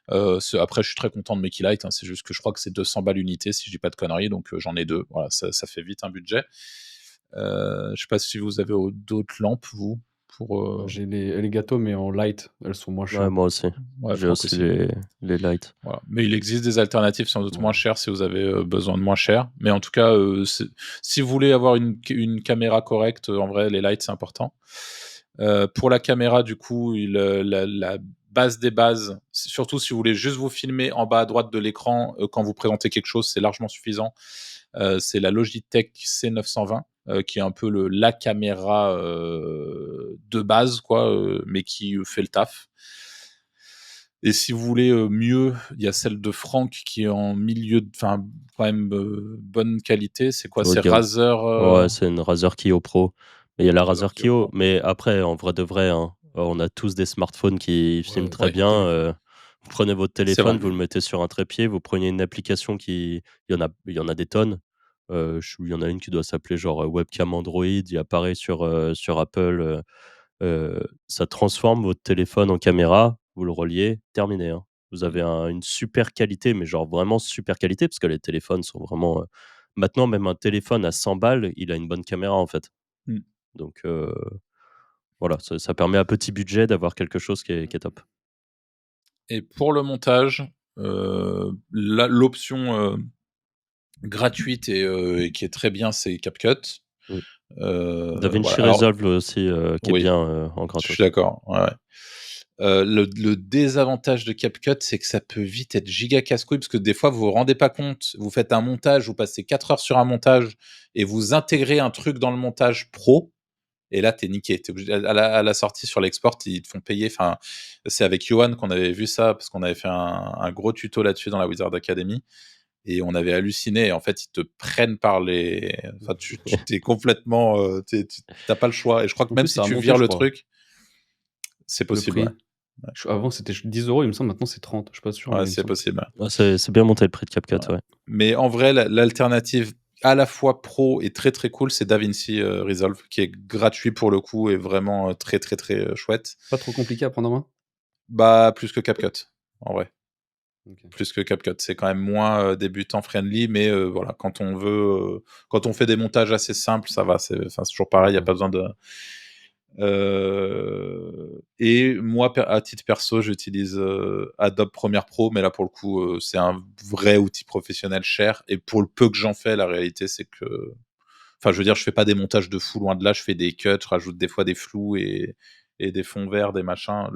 Après, je suis très content de mes Keylight, c'est juste que je crois que c'est 200 balles unité si je dis pas de conneries, donc j'en ai 2. Voilà, ça fait vite un budget. Je sais pas si vous avez d'autres lampes, vous, pour. J'ai les Elgato mais en light, elles sont moins Ouais, chères. moi aussi. Ouais, J'ai Franck aussi aussi. les lights. Voilà. Mais il existe des alternatives sans doute moins Ouais. chères si vous avez besoin de moins cher. Mais en tout cas, si vous voulez avoir une caméra correcte, en vrai, les lights, c'est important. Pour la caméra, du coup, la base des bases, surtout si vous voulez juste vous filmer en bas à droite de l'écran quand vous présentez quelque chose, c'est largement suffisant. C'est la Logitech C920, qui est un peu la caméra de base, quoi, mais qui fait le taf. Et si vous voulez mieux, il y a celle de Franck qui est en milieu, enfin quand même bonne qualité. C'est quoi? Haut de C'est gamme. Razer. Ouais, c'est une Razer Kiyo Pro. Mais il y a la Razer Razer Kiyo Kiyo, Pro. mais après, en vrai de vrai, hein, on a tous des smartphones qui filment Ouais, très Ouais, bien. Vous prenez votre c'est vrai. téléphone, vous le mettez sur un trépied, vous prenez une application il y en a des tonnes. Il y en a une qui doit s'appeler genre Webcam Android, il y a pareil sur Apple. Ça transforme votre téléphone en caméra, vous le reliez, terminé, hein. Vous avez une super qualité, mais genre vraiment super qualité, parce que les téléphones sont vraiment Maintenant, même un téléphone à 100 balles, il a une bonne caméra, en fait. Mmh. Donc voilà, ça permet à petit budget d'avoir quelque chose qui est top. Et pour le montage, l'option gratuite et qui est très bien, c'est CapCut. Mmh. DaVinci Voilà. Alors Resolve aussi, qui est oui, bien, en je suis gratos. d'accord, ouais, ouais. Le désavantage de CapCut, c'est que ça peut vite être giga casse-couille parce que des fois, vous vous rendez pas compte. Vous faites un montage, vous passez 4 heures sur un montage et vous intégrez un truc dans le montage pro et là, tu es niqué. Tu es obligé à la sortie sur l'export, ils te font payer. Enfin, c'est avec Yoann qu'on avait vu ça parce qu'on avait fait un gros tuto là-dessus dans la Wizard Academy et on avait halluciné. En fait, ils te prennent par les enfin, tu es complètement, tu as pas le choix et je crois que En même plus, si ça a tu monté, vires je le crois, truc, c'est le possible, ouais. prix. Avant, c'était 10 €, il me semble, maintenant c'est 30. Je suis pas sûr, Ouais, mais il me c'est semble. possible. Ouais, c'est bien monté le prix de CapCut, ouais. Mais en vrai, l'alternative à la fois pro et très très cool, c'est DaVinci Resolve, qui est gratuit pour le coup et vraiment très très très chouette. Pas trop compliqué à prendre en main? Bah, plus que CapCut, en vrai. OK. Plus que CapCut. C'est quand même moins débutant friendly, mais voilà, quand on veut, quand on fait des montages assez simples, ça va. C'est toujours pareil, il n'y a D'accord. pas besoin de. Et moi, à titre perso, j'utilise Adobe Premiere Pro, mais là pour le coup, c'est un vrai outil professionnel cher. Et pour le peu que j'en fais, la réalité, c'est que. Enfin, je veux dire, je fais pas des montages de fou, loin de là, je fais des cuts, je rajoute des fois des flous et des fonds verts, des machins.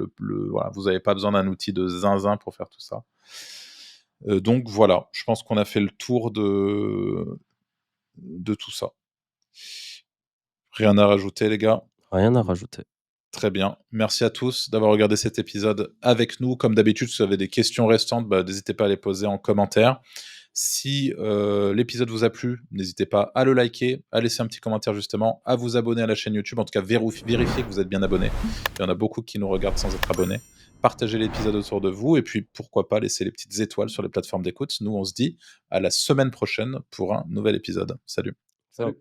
Voilà, vous n'avez pas besoin d'un outil de zinzin pour faire tout ça. Donc voilà, je pense qu'on a fait le tour de tout ça. Rien à rajouter, les gars. Rien à rajouter. Très bien. Merci à tous d'avoir regardé cet épisode avec nous. Comme d'habitude, si vous avez des questions restantes, n'hésitez pas à les poser en commentaire. Si l'épisode vous a plu, n'hésitez pas à le liker, à laisser un petit commentaire justement, à vous abonner à la chaîne YouTube, en tout cas vérifier que vous êtes bien abonné. Il y en a beaucoup qui nous regardent sans être abonnés. Partagez l'épisode autour de vous et puis pourquoi pas laisser les petites étoiles sur les plateformes d'écoute. Nous, on se dit à la semaine prochaine pour un nouvel épisode. Salut.